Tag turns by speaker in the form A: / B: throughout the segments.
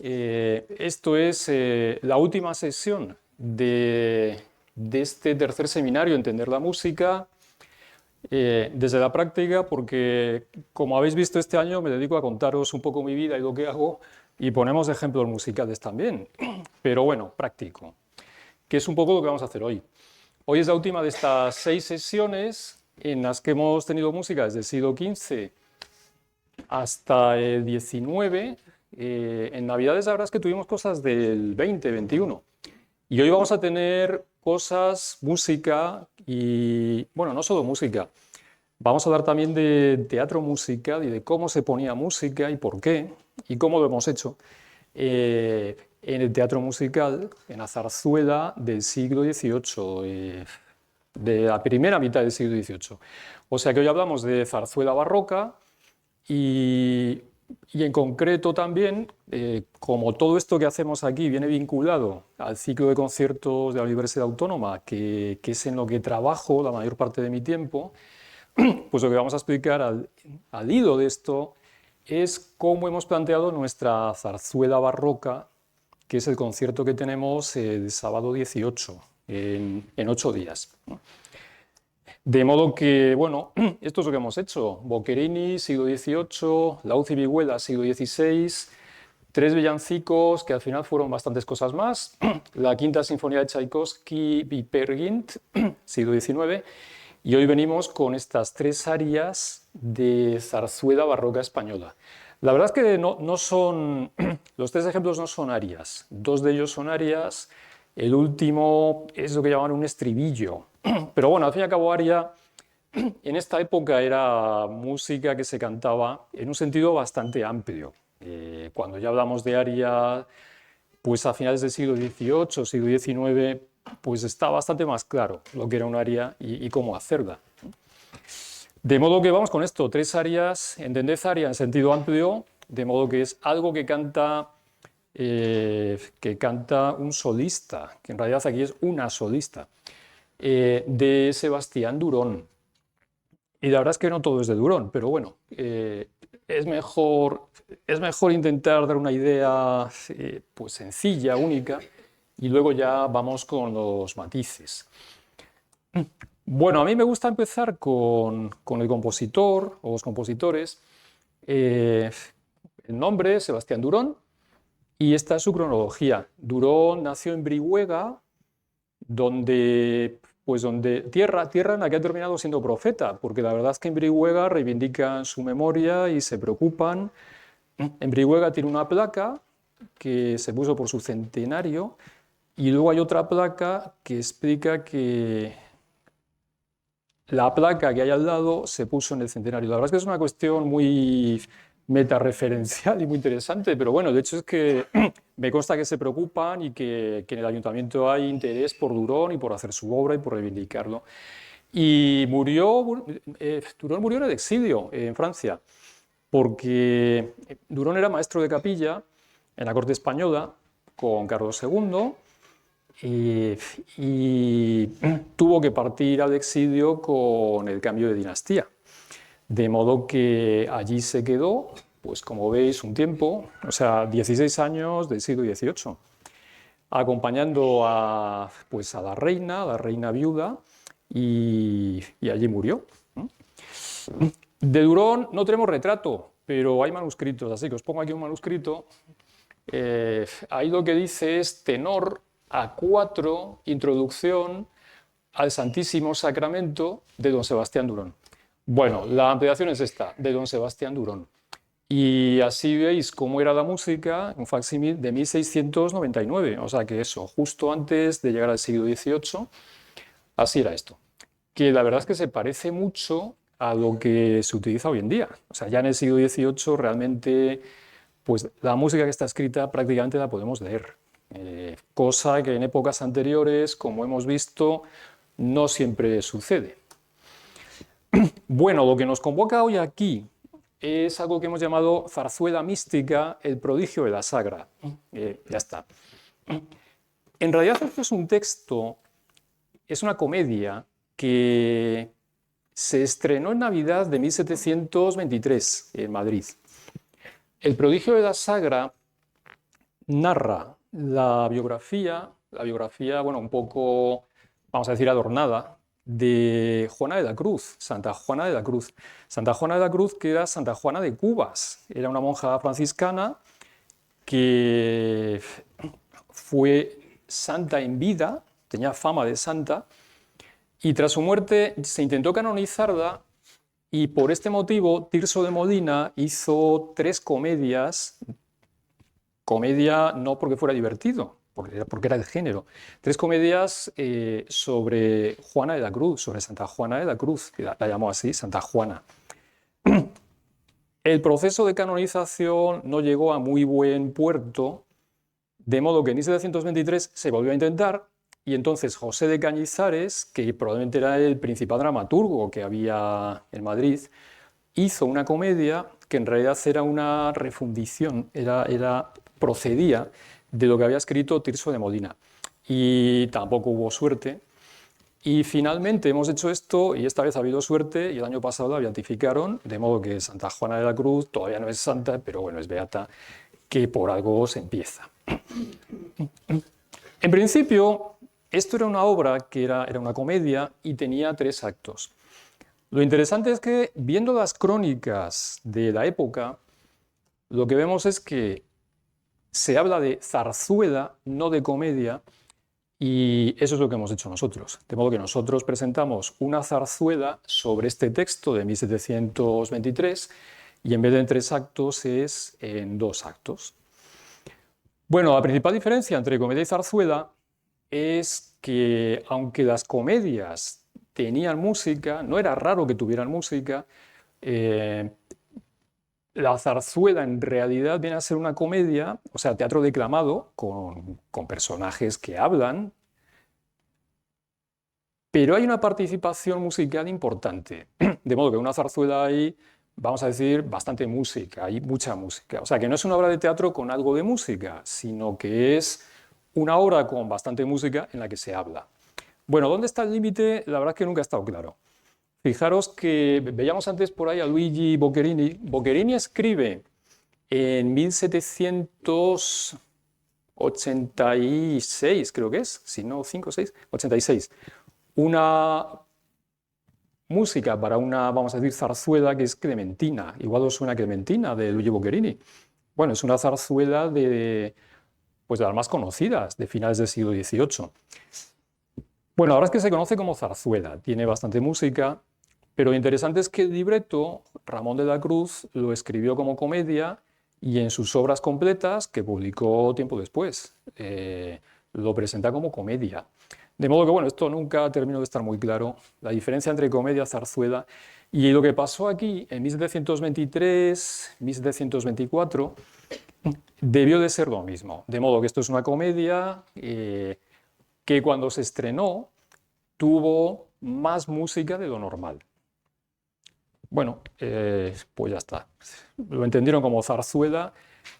A: Esto es la última sesión de este tercer seminario, Entender la música, desde la práctica, porque como habéis visto este año me dedico a contaros un poco mi vida y lo que hago y ponemos ejemplos musicales también, pero bueno, práctico, que es un poco lo que vamos a hacer hoy. Hoy es la última de estas 6 sesiones en las que hemos tenido música desde el siglo XV hasta el XIX. En Navidades la verdad es que tuvimos cosas del 20, 21. Y hoy vamos a tener cosas, música y, bueno, no solo música. Vamos a hablar también de teatro musical y de cómo se ponía música y por qué y cómo lo hemos hecho en el teatro musical, en la zarzuela del siglo XVIII, de la primera mitad del siglo XVIII. O sea que hoy hablamos de zarzuela barroca y en concreto también, como todo esto que hacemos aquí viene vinculado al ciclo de conciertos de la Universidad Autónoma, que es en lo que trabajo la mayor parte de mi tiempo, pues lo que vamos a explicar al hilo de esto es cómo hemos planteado nuestra zarzuela barroca, que es el concierto que tenemos el sábado 18, en 8 días. De modo que, bueno, esto es lo que hemos hecho. Boccherini, siglo XVIII, Laúd y Vihuela, siglo XVI, 3 villancicos que al final fueron bastantes cosas más, la Quinta Sinfonía de Tchaikovsky y Peer Gynt, siglo XIX, y hoy venimos con estas 3 arias de zarzuela barroca española. La verdad es que no son, los 3 ejemplos no son arias, 2 de ellos son arias, el último es lo que llaman un estribillo, pero bueno, al fin y al cabo aria en esta época era música que se cantaba en un sentido bastante amplio. Cuando ya hablamos de aria, pues a finales del siglo XVIII, siglo XIX, pues está bastante más claro lo que era un aria y cómo hacerla. De modo que vamos con esto, 3 arias, entended aria en sentido amplio, de modo que es algo que canta un solista, que en realidad aquí es una solista, de Sebastián Durón. Y la verdad es que no todo es de Durón, pero bueno, es mejor intentar dar una idea pues sencilla, única, y luego ya vamos con los matices. Bueno, a mí me gusta empezar con el compositor o los compositores. El nombre, Sebastián Durón, y esta es su cronología. Durón nació en Brihuega, donde tierra en la que ha terminado siendo profeta, porque la verdad es que en Brihuega reivindican su memoria y se preocupan. En Brihuega tiene una placa que se puso por su centenario y luego hay otra placa que explica que la placa que hay al lado se puso en el centenario. La verdad es que es una cuestión muy metareferencial y muy interesante, pero bueno, el hecho es que me consta que se preocupan y que en el ayuntamiento hay interés por Durón y por hacer su obra y por reivindicarlo. Y Durón murió en el exilio en Francia, porque Durón era maestro de capilla en la corte española con Carlos II y tuvo que partir al exilio con el cambio de dinastía. De modo que allí se quedó, pues como veis, un tiempo, o sea, 16 años del siglo XVIII, acompañando pues a la reina viuda, y allí murió. De Durón no tenemos retrato, pero hay manuscritos, así que os pongo aquí un manuscrito. Ahí lo que dice es tenor A4, introducción al Santísimo Sacramento de don Sebastián Durón. Bueno, la ampliación es esta, de don Sebastián Durón. Y así veis cómo era la música, un facsímil de 1699, o sea que eso, justo antes de llegar al siglo XVIII, así era esto. Que la verdad es que se parece mucho a lo que se utiliza hoy en día. O sea, ya en el siglo XVIII realmente, pues la música que está escrita prácticamente la podemos leer. Cosa que en épocas anteriores, como hemos visto, no siempre sucede. Bueno, lo que nos convoca hoy aquí es algo que hemos llamado zarzuela mística, el prodigio de la sagra. Ya está. En realidad esto es un texto, es una comedia que se estrenó en Navidad de 1723 en Madrid. El prodigio de la sagra narra la biografía, bueno, un poco, vamos a decir, adornada, de Juana de la Cruz, Santa Juana de la Cruz. Santa Juana de la Cruz, que era Santa Juana de Cubas, era una monja franciscana que fue santa en vida, tenía fama de santa, y tras su muerte se intentó canonizarla, y por este motivo Tirso de Molina hizo 3 comedias, comedia no porque fuera divertido, porque era el género, 3 comedias sobre Juana de la Cruz, sobre Santa Juana de la Cruz, que la llamó así, Santa Juana. El proceso de canonización no llegó a muy buen puerto, de modo que en 1723 se volvió a intentar, y entonces José de Cañizares, que probablemente era el principal dramaturgo que había en Madrid, hizo una comedia que en realidad era una refundición, procedía de lo que había escrito Tirso de Molina. Y tampoco hubo suerte. Y finalmente hemos hecho esto, y esta vez ha habido suerte, y el año pasado la beatificaron, de modo que Santa Juana de la Cruz todavía no es santa, pero bueno, es beata, que por algo se empieza. En principio, esto era una obra que era una comedia y tenía 3 actos. Lo interesante es que, viendo las crónicas de la época, lo que vemos es que se habla de zarzuela, no de comedia, y eso es lo que hemos hecho nosotros. De modo que nosotros presentamos una zarzuela sobre este texto de 1723, y en vez de en 3 actos es en 2 actos. Bueno, la principal diferencia entre comedia y zarzuela es que, aunque las comedias tenían música, no era raro que tuvieran música, la zarzuela en realidad viene a ser una comedia, o sea, teatro declamado, con personajes que hablan, pero hay una participación musical importante, de modo que en una zarzuela hay, vamos a decir, bastante música, hay mucha música. O sea, que no es una obra de teatro con algo de música, sino que es una obra con bastante música en la que se habla. Bueno, ¿dónde está el límite? La verdad es que nunca ha estado claro. Fijaros que veíamos antes por ahí a Luigi Boccherini. Boccherini escribe en 1786, creo que es, si no 5 o 6, 86, una música para una, vamos a decir, zarzuela que es Clementina. Igual os suena Clementina de Luigi Boccherini. Bueno, es una zarzuela pues de las más conocidas, de finales del siglo XVIII. Bueno, ahora es que se conoce como zarzuela, tiene bastante música, pero lo interesante es que el libreto, Ramón de la Cruz lo escribió como comedia y en sus obras completas, que publicó tiempo después, lo presenta como comedia. De modo que, bueno, esto nunca terminó de estar muy claro, la diferencia entre comedia y zarzuela. Y lo que pasó aquí en 1723, 1724, debió de ser lo mismo. De modo que esto es una comedia que cuando se estrenó tuvo más música de lo normal. Bueno, pues ya está. Lo entendieron como zarzuela,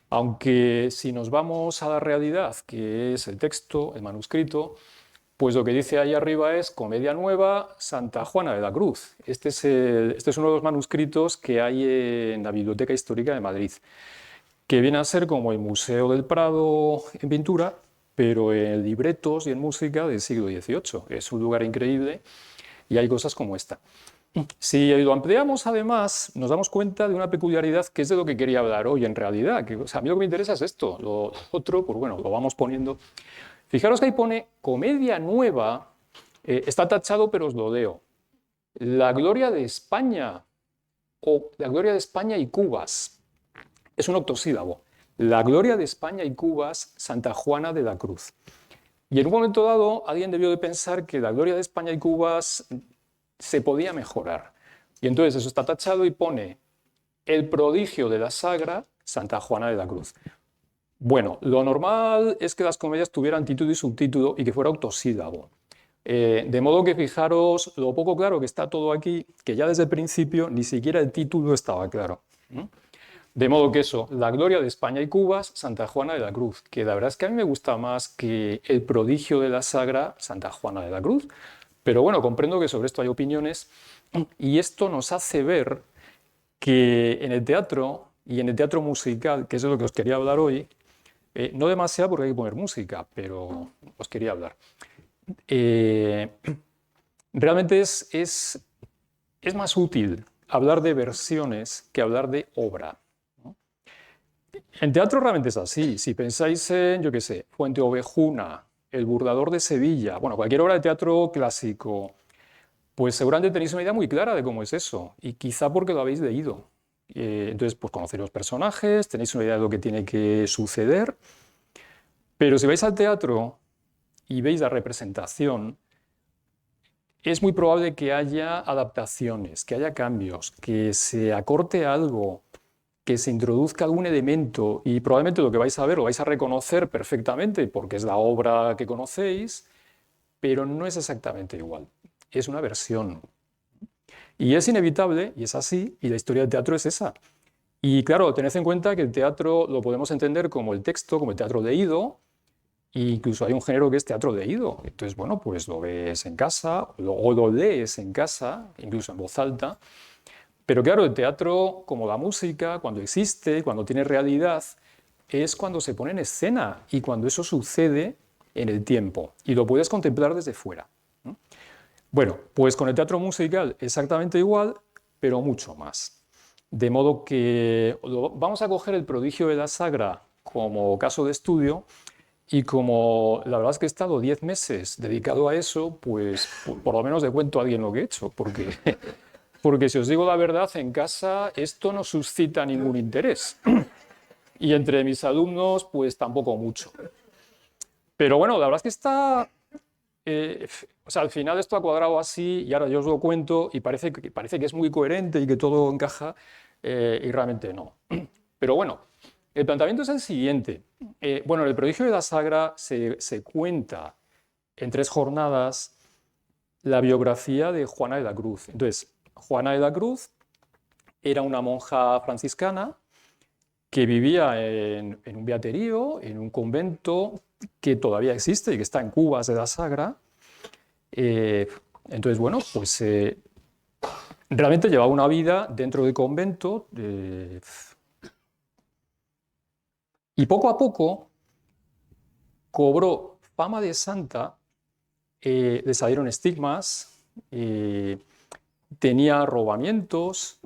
A: aunque si nos vamos a la realidad, que es el texto, el manuscrito, pues lo que dice ahí arriba es Comedia Nueva, Santa Juana de la Cruz. Este es uno de los manuscritos que hay en la Biblioteca Histórica de Madrid, que viene a ser como el Museo del Prado en pintura, pero en libretos y en música del siglo XVIII. Es un lugar increíble y hay cosas como esta. Si lo ampliamos, además, nos damos cuenta de una peculiaridad que es de lo que quería hablar hoy en realidad. O sea, a mí lo que me interesa es esto. Lo otro, pues bueno, lo vamos poniendo. Fijaros que ahí pone Comedia Nueva, está tachado, pero os lo leo. La Gloria de España, o La Gloria de España y Cubas. Es un octosílabo. La Gloria de España y Cubas, Santa Juana de la Cruz. Y en un momento dado, alguien debió de pensar que la Gloria de España y Cubas se podía mejorar. Y entonces eso está tachado y pone el prodigio de la Sagra, Santa Juana de la Cruz. Bueno, lo normal es que las comedias tuvieran título y subtítulo y que fuera octosílabo. De modo que fijaros lo poco claro que está todo aquí, que ya desde el principio ni siquiera el título estaba claro. De modo que eso, la Gloria de España y Cubas, Santa Juana de la Cruz, que la verdad es que a mí me gusta más que el prodigio de la Sagra, Santa Juana de la Cruz, pero bueno, comprendo que sobre esto hay opiniones y esto nos hace ver que en el teatro y en el teatro musical, que es de lo que os quería hablar hoy, No demasiado porque hay que poner música, pero os quería hablar. Eh, Realmente es más útil hablar de versiones que hablar de obra, ¿no? En teatro realmente es así. Si pensáis en, yo qué sé, Fuenteovejuna, El Burlador de Sevilla, bueno, cualquier obra de teatro clásico, pues seguramente tenéis una idea muy clara de cómo es eso, y quizá porque lo habéis leído. Entonces, pues conocéis los personajes, tenéis una idea de lo que tiene que suceder, pero si vais al teatro y veis la representación, es muy probable que haya adaptaciones, que haya cambios, que se acorte algo, que se introduzca algún elemento y probablemente lo que vais a ver lo vais a reconocer perfectamente porque es la obra que conocéis, pero no es exactamente igual. Es una versión. Y es inevitable, y es así, y la historia del teatro es esa. Y claro, tened en cuenta que el teatro lo podemos entender como el texto, como el teatro leído, e incluso hay un género que es teatro leído. Entonces, bueno, pues lo ves en casa o lo lees en casa, incluso en voz alta. Pero claro, el teatro, como la música, cuando existe, cuando tiene realidad, es cuando se pone en escena y cuando eso sucede en el tiempo y lo puedes contemplar desde fuera. Bueno, pues con el teatro musical exactamente igual, pero mucho más. De modo que vamos a coger el Prodigio de la Sagra como caso de estudio y como la verdad es que he estado 10 meses dedicado a eso, pues por lo menos le cuento a alguien lo que he hecho, porque si os digo la verdad, en casa esto no suscita ningún interés. Y entre mis alumnos, pues tampoco mucho. Pero bueno, la verdad es que o sea, al final esto ha cuadrado así y ahora yo os lo cuento y parece que es muy coherente y que todo encaja y realmente no. Pero bueno, el planteamiento es el siguiente. Bueno, en el Prodigio de la Sagra se cuenta en 3 jornadas la biografía de Juana de la Cruz. Entonces, Juana de la Cruz era una monja franciscana que vivía en un beaterío, en un convento que todavía existe y que está en Cubas de la Sagra. Eh, entonces, bueno, pues realmente llevaba una vida dentro del convento y poco a poco cobró fama de santa, le salieron estigmas, tenía arrobamientos,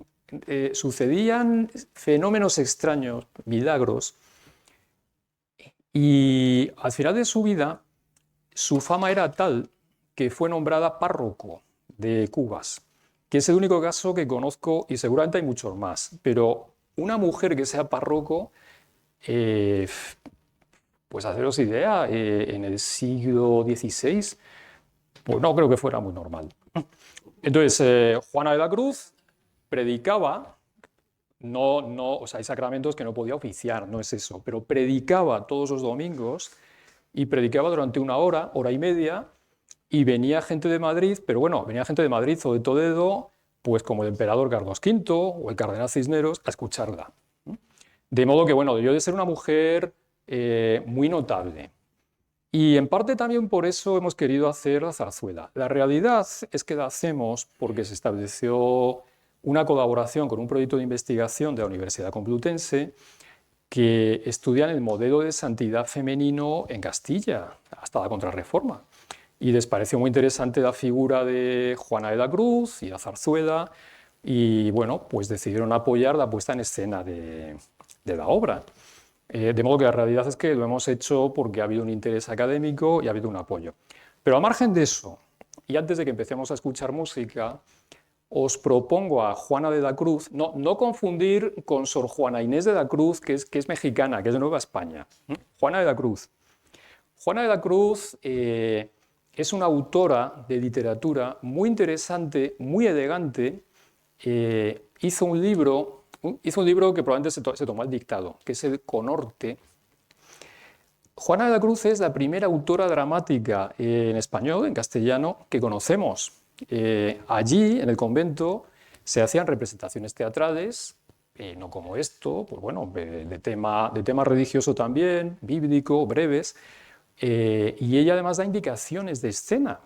A: sucedían fenómenos extraños, milagros, y al final de su vida su fama era tal que fue nombrada párroco de Cubas, que es el único caso que conozco y seguramente hay muchos más, pero una mujer que sea párroco, eh, pues haceros idea, en el siglo XVI, pues no creo que fuera muy normal. Entonces, Juana de la Cruz predicaba, o sea, hay sacramentos que no podía oficiar, no es eso, pero predicaba todos los domingos y predicaba durante 1 hora, hora y media, y venía gente de Madrid, pero bueno, venía gente de Madrid o de Toledo, pues como el emperador Carlos V o el cardenal Cisneros, a escucharla. De modo que, bueno, debió de ser una mujer muy notable. Y en parte también por eso hemos querido hacer la zarzuela. La realidad es que la hacemos porque se estableció una colaboración con un proyecto de investigación de la Universidad Complutense que estudian el modelo de santidad femenino en Castilla, hasta la Contrarreforma. Y les pareció muy interesante la figura de Juana de la Cruz y la zarzuela, y bueno, pues decidieron apoyar la puesta en escena de la obra. De modo que la realidad es que lo hemos hecho porque ha habido un interés académico y ha habido un apoyo. Pero al margen de eso, y antes de que empecemos a escuchar música, os propongo a Juana de la Cruz, no confundir con Sor Juana Inés de la Cruz, que es mexicana, que es de Nueva España. Juana de la Cruz. Juana de la Cruz es una autora de literatura muy interesante, muy elegante. Hizo un libro que probablemente se tomó al dictado, que es el Conorte. Juana de la Cruz es la primera autora dramática en español, en castellano, que conocemos. Allí, en el convento, se hacían representaciones teatrales, no como esto, pues bueno, de tema religioso también, bíblico, breves, y ella además da indicaciones de escena,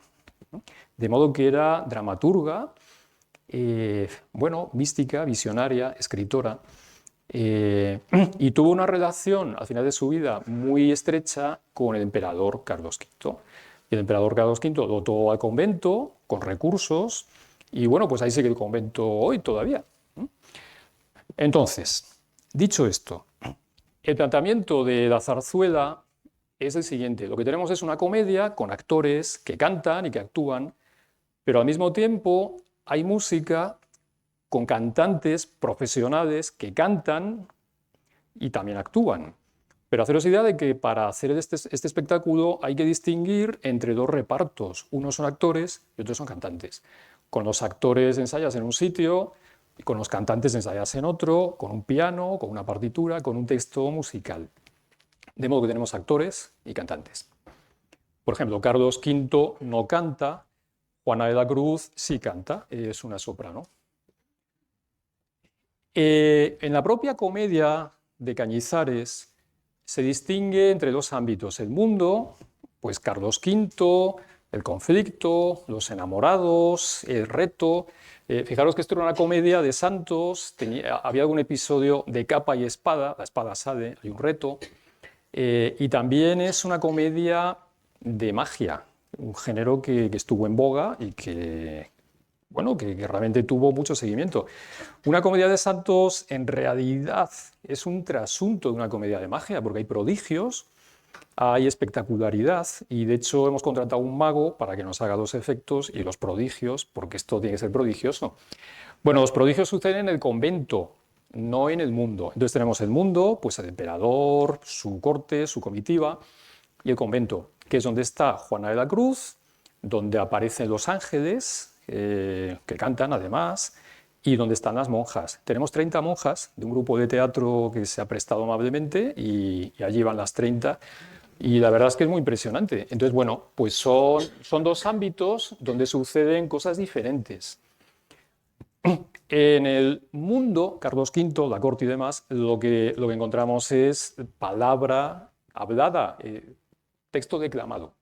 A: ¿no? De modo que era dramaturga, bueno, mística, visionaria, escritora. y tuvo una relación al final de su vida muy estrecha con el emperador Carlos V. Y el emperador Carlos V dotó al convento con recursos y bueno, pues ahí sigue el convento hoy todavía. Entonces, dicho esto, el planteamiento de la zarzuela es el siguiente. Lo que tenemos es una comedia con actores que cantan y que actúan, pero al mismo tiempo hay música con cantantes profesionales que cantan y también actúan. Pero haceros idea de que para hacer este espectáculo hay que distinguir entre dos repartos. Unos son actores y otros son cantantes. Con los actores ensayas en un sitio, y con los cantantes ensayas en otro, con un piano, con una partitura, con un texto musical. De modo que tenemos actores y cantantes. Por ejemplo, Carlos V no canta, Juana de la Cruz sí canta, es una soprano. En la propia comedia de Cañizares se distingue entre dos ámbitos: el mundo, pues Carlos V, el conflicto, los enamorados, el reto. Fijaros que esto era una comedia de santos, había algún episodio de capa y espada, la espada sale, hay un reto, y también es una comedia de magia, un género que estuvo en boga y que, bueno, que realmente tuvo mucho seguimiento. Una comedia de santos en realidad es un trasunto de una comedia de magia, porque hay prodigios, hay espectacularidad y de hecho hemos contratado a un mago para que nos haga los efectos y los prodigios, porque esto tiene que ser prodigioso. Bueno, los prodigios suceden en el convento, no en el mundo. Entonces tenemos el mundo, pues el emperador, su corte, su comitiva, y el convento, que es donde está Juana de la Cruz, donde aparecen los ángeles, que cantan además, y donde están las monjas. Tenemos 30 monjas de un grupo de teatro que se ha prestado amablemente y allí van las 30. Y la verdad es que es muy impresionante. Entonces, bueno, pues son dos ámbitos donde suceden cosas diferentes. En el mundo, Carlos V, la corte y demás, lo que encontramos es palabra hablada, texto declamado.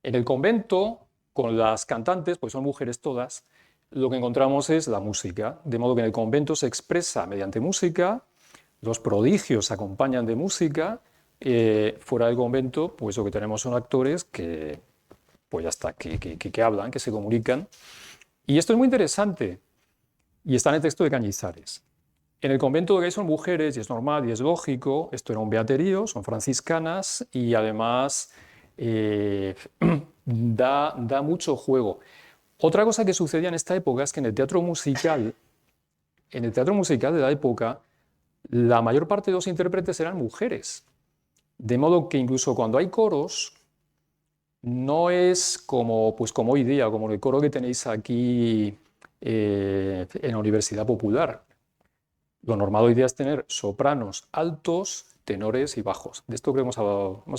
A: En el convento, con las cantantes, pues son mujeres todas, lo que encontramos es la música, de modo que en el convento se expresa mediante música, los prodigios se acompañan de música, fuera del convento, pues lo que tenemos son actores que, pues ya está, que hablan, que se comunican. Y esto es muy interesante, y está en el texto de Cañizares. En el convento lo que hay son mujeres, y es normal y es lógico, esto era un beaterío, son franciscanas, y además da mucho juego. Otra cosa que sucedía en esta época es que en el teatro musical de la época, la mayor parte de los intérpretes eran mujeres. De modo que incluso cuando hay coros, no es como, pues como hoy día, como el coro que tenéis aquí en la Universidad Popular. Lo normal hoy día es tener sopranos altos, tenores y bajos. De esto creo que hemos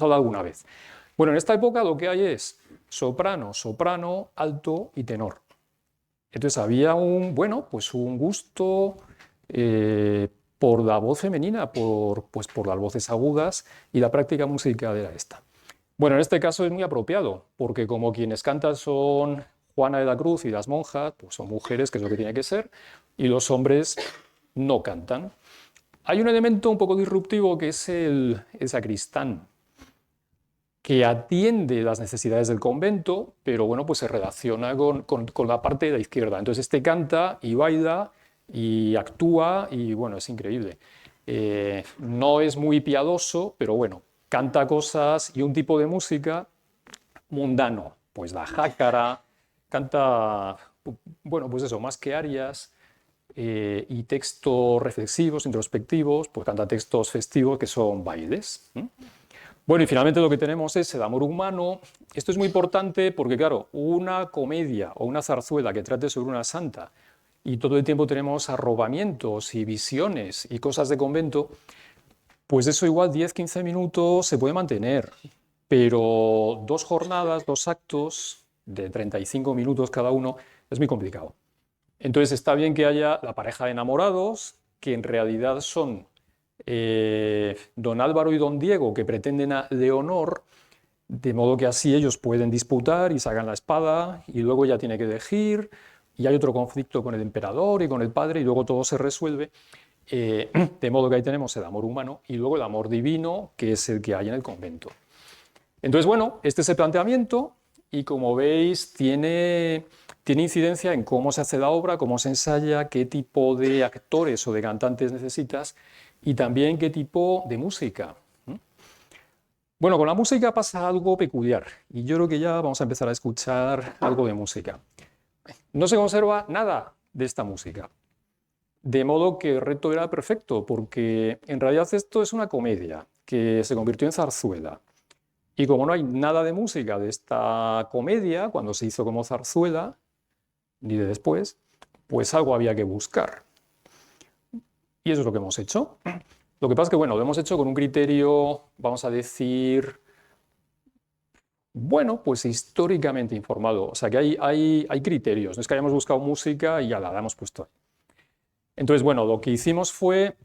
A: hablado alguna vez. Bueno, en esta época lo que hay es soprano, soprano, alto y tenor. Entonces había un gusto por la voz femenina, por las voces agudas, y la práctica musical era esta. Bueno, en este caso es muy apropiado, porque como quienes cantan son Juana de la Cruz y las monjas, pues son mujeres, que es lo que tiene que ser, y los hombres no cantan. Hay un elemento un poco disruptivo que es el sacristán, que atiende las necesidades del convento, pero bueno, pues se relaciona con la parte de la izquierda. Entonces este canta y baila y actúa y bueno, es increíble. No es muy piadoso, pero bueno, canta cosas y un tipo de música mundano, pues la jácara, canta, bueno, pues eso, más que arias, y textos reflexivos, introspectivos, pues canta textos festivos que son bailes. Bueno, y finalmente lo que tenemos es el amor humano. Esto es muy importante porque, claro, una comedia o una zarzuela que trate sobre una santa y todo el tiempo tenemos arrobamientos y visiones y cosas de convento, pues eso igual 10-15 minutos se puede mantener, pero 2 jornadas, 2 actos de 35 minutos cada uno es muy complicado. Entonces está bien que haya la pareja de enamorados, que en realidad son don Álvaro y don Diego, que pretenden a Leonor, de modo que así ellos pueden disputar y sacan la espada y luego ella tiene que elegir y hay otro conflicto con el emperador y con el padre y luego todo se resuelve. De modo que ahí tenemos el amor humano y luego el amor divino, que es el que hay en el convento. Entonces, bueno, este es el planteamiento y como veis tiene incidencia en cómo se hace la obra, cómo se ensaya, qué tipo de actores o de cantantes necesitas y también qué tipo de música. Bueno, con la música pasa algo peculiar y yo creo que ya vamos a empezar a escuchar algo de música. No se conserva nada de esta música, de modo que el reto era perfecto, porque en realidad esto es una comedia que se convirtió en zarzuela. Y como no hay nada de música de esta comedia, cuando se hizo como zarzuela, ni de después, pues algo había que buscar. Y eso es lo que hemos hecho. Lo que pasa es que, bueno, lo hemos hecho con un criterio, vamos a decir, bueno, pues históricamente informado. O sea, que hay criterios. No es que hayamos buscado música y ya la hemos puesto ahí. Entonces, bueno, lo que hicimos fue,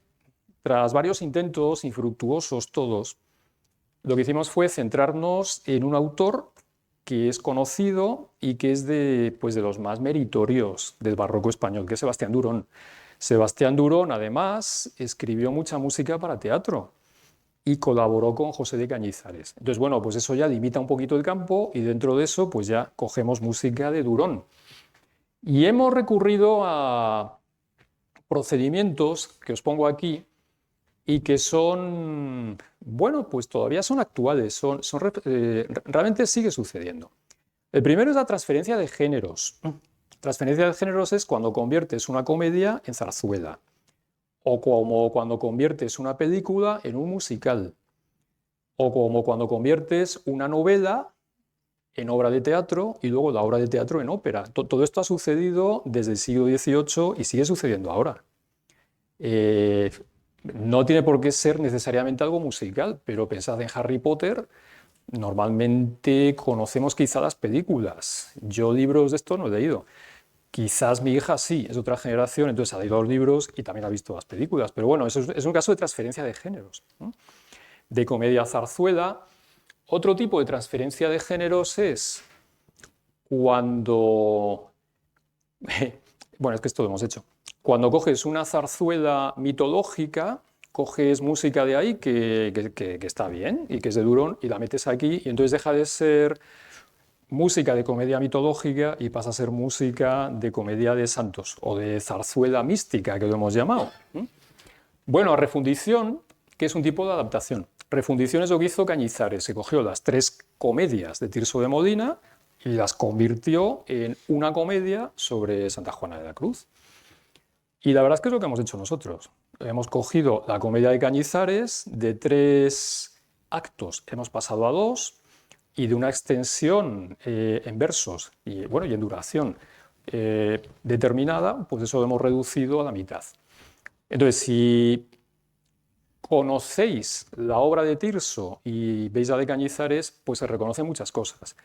A: tras varios intentos infructuosos todos, lo que hicimos fue centrarnos en un autor que es conocido y que es pues de los más meritorios del barroco español, que es Sebastián Durón. Sebastián Durón, además, escribió mucha música para teatro y colaboró con José de Cañizares. Entonces, bueno, pues eso ya limita un poquito el campo y dentro de eso, pues ya cogemos música de Durón. Y hemos recurrido a procedimientos que os pongo aquí y que son, bueno, pues todavía son actuales, realmente sigue sucediendo. El primero es la transferencia de géneros. Transferencia de géneros es cuando conviertes una comedia en zarzuela, o como cuando conviertes una película en un musical, o como cuando conviertes una novela en obra de teatro y luego la obra de teatro en ópera. Todo esto ha sucedido desde el siglo XVIII y sigue sucediendo ahora. No tiene por qué ser necesariamente algo musical, pero pensad en Harry Potter, normalmente conocemos quizá las películas. Yo libros de esto no he leído. Quizás mi hija sí, es otra generación, entonces ha leído los libros y también ha visto las películas. Pero bueno, eso es un caso de transferencia de géneros, ¿no? De comedia a zarzuela. Otro tipo de transferencia de géneros es cuando... Bueno, es que esto lo hemos hecho. Cuando coges una zarzuela mitológica, coges música de ahí que está bien y que es de Durón y la metes aquí y entonces deja de ser música de comedia mitológica y pasa a ser música de comedia de santos o de zarzuela mística, que lo hemos llamado. Bueno, refundición, que es un tipo de adaptación. Refundición es lo que hizo Cañizares. Se cogió las tres comedias de Tirso de Molina y las convirtió en una comedia sobre Santa Juana de la Cruz. Y la verdad es que es lo que hemos hecho nosotros. Hemos cogido la comedia de Cañizares, de 3 actos hemos pasado a 2, y de una extensión en versos y, bueno, y en duración determinada, pues eso lo hemos reducido a la mitad. Entonces, si conocéis la obra de Tirso y veis la de Cañizares, pues se reconocen muchas cosas.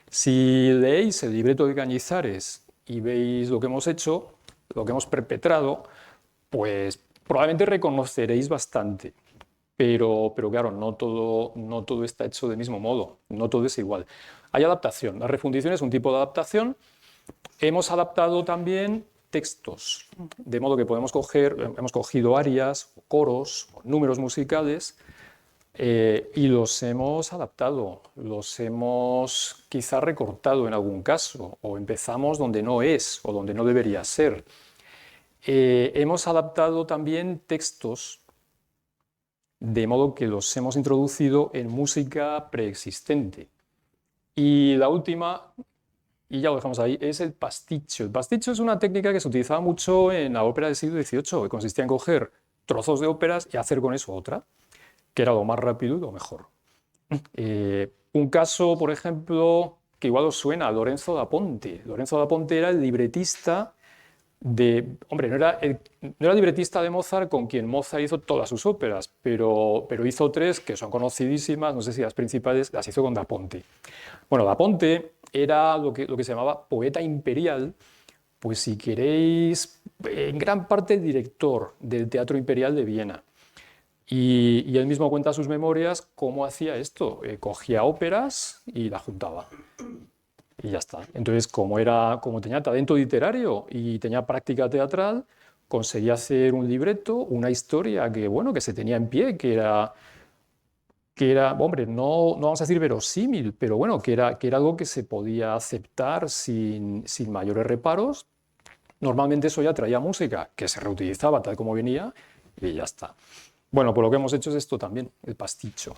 A: Si leéis el libreto de Cañizares y veis lo que hemos hecho, lo que hemos perpetrado, pues probablemente reconoceréis bastante. Pero claro, no todo está hecho del mismo modo, no todo es igual. Hay adaptación. La refundición es un tipo de adaptación. Hemos adaptado también textos, de modo que hemos cogido arias, coros, números musicales y los hemos adaptado, los hemos quizá recortado en algún caso, o empezamos donde no es o donde no debería ser. Hemos adaptado también textos, de modo que los hemos introducido en música preexistente. Y la última, y ya lo dejamos ahí, es el pasticho. El pasticho es una técnica que se utilizaba mucho en la ópera del siglo XVIII, que consistía en coger trozos de óperas y hacer con eso otra, que era lo más rápido y lo mejor. Un caso, por ejemplo, que igual os suena, Lorenzo da Ponte. Lorenzo da Ponte era el libretista hombre, no era libretista de Mozart, con quien Mozart hizo todas sus óperas, pero hizo 3 que son conocidísimas, no sé si las principales las hizo con Da Ponte. Bueno, Da Ponte era lo que se llamaba poeta imperial, pues si queréis, en gran parte director del Teatro Imperial de Viena. Y él mismo cuenta sus memorias cómo hacía esto, cogía óperas y la juntaba. Y ya está. Entonces, como tenía talento literario y tenía práctica teatral, conseguí hacer un libreto, una historia que, bueno, que se tenía en pie, que era, hombre, no vamos a decir verosímil, pero bueno, que era algo que se podía aceptar sin mayores reparos. Normalmente eso ya traía música que se reutilizaba tal como venía y ya está. Bueno, pues lo que hemos hecho es esto también, el pasticho.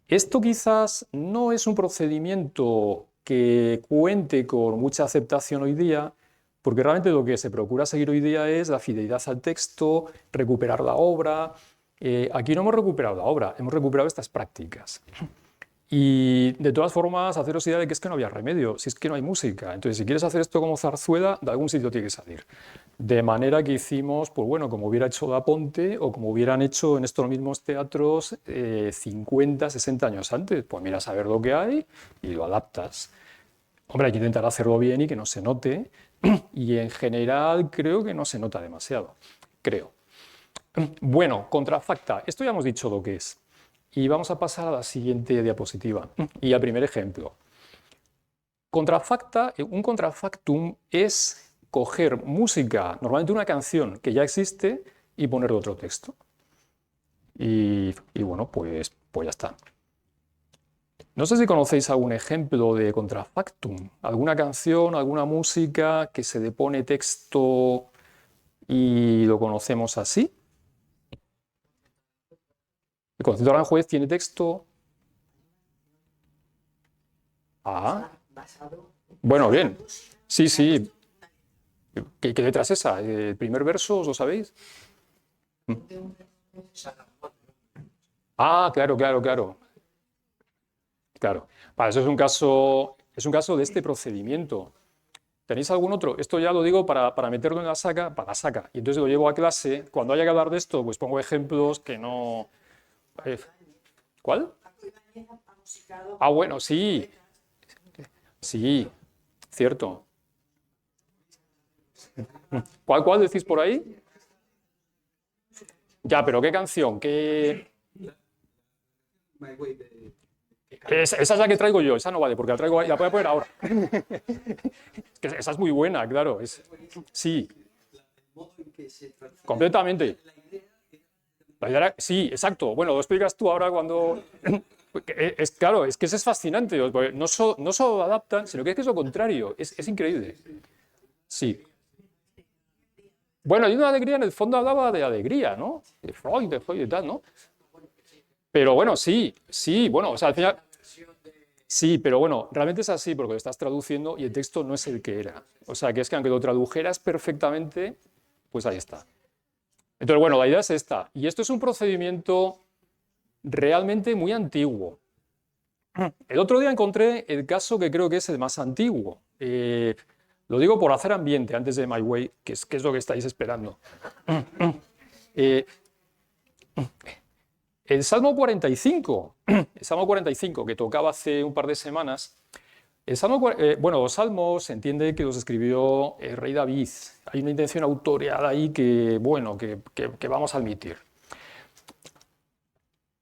A: Esto quizás no es un procedimiento que cuente con mucha aceptación hoy día, porque realmente lo que se procura seguir hoy día es la fidelidad al texto, recuperar la obra. Aquí no hemos recuperado la obra, hemos recuperado estas prácticas. Y de todas formas, haceros idea de que es que no había remedio, si es que no hay música. Entonces, si quieres hacer esto como zarzuela, de algún sitio tiene que salir. De manera que hicimos, pues bueno, como hubiera hecho Da Ponte o como hubieran hecho en estos mismos teatros 50, 60 años antes. Pues miras a ver lo que hay y lo adaptas. Hombre, hay que intentar hacerlo bien y que no se note. Y en general creo que no se nota demasiado, creo. Bueno, contrafacta. Esto ya hemos dicho lo que es. Y vamos a pasar a la siguiente diapositiva y al primer ejemplo. Contrafacta, un contrafactum es coger música, normalmente una canción que ya existe, y ponerle otro texto. Y bueno, pues ya está. No sé si conocéis algún ejemplo de contrafactum, alguna canción, alguna música que se le pone texto y lo conocemos así. El concierto de Aranjuez tiene texto. Ah, bueno, bien. Sí, sí. ¿Qué letra es esa? ¿El primer verso, os lo sabéis? Ah, claro, claro, claro. Claro. Para eso es un caso de este procedimiento. ¿Tenéis algún otro? Esto ya lo digo para meterlo en la saca, para la saca. Y entonces lo llevo a clase. Cuando haya que hablar de esto, pues pongo ejemplos que no. eh, ¿Cuál? Ah, bueno, sí. Sí, cierto. ¿Cuál decís por ahí? Ya, pero ¿qué canción? Esa es la que traigo yo, esa no vale, porque la voy a poner ahora. Es que esa es muy buena, claro. Sí, completamente. Sí, exacto. Bueno, lo explicas tú ahora cuando. Es claro, es que eso es fascinante. Porque no solo adaptan, sino que es lo contrario. Es increíble. Sí. Bueno, hay una alegría, en el fondo hablaba de alegría, ¿no? De Freud y tal, ¿no? Pero bueno, sí, sí, bueno, o sea, al final. Sí, pero bueno, realmente es así porque lo estás traduciendo y el texto no es el que era. O sea, que es que aunque lo tradujeras perfectamente, pues ahí está. Entonces, bueno, la idea es esta. Y esto es un procedimiento realmente muy antiguo. El otro día encontré el caso que creo que es el más antiguo. Lo digo por hacer ambiente antes de My Way, que es lo que estáis esperando. Eh, el Salmo 45, el Salmo 45 que tocaba hace un par de semanas. Bueno, los salmos se entiende que los escribió el rey David. Hay una intención autorial ahí que, bueno, que vamos a admitir.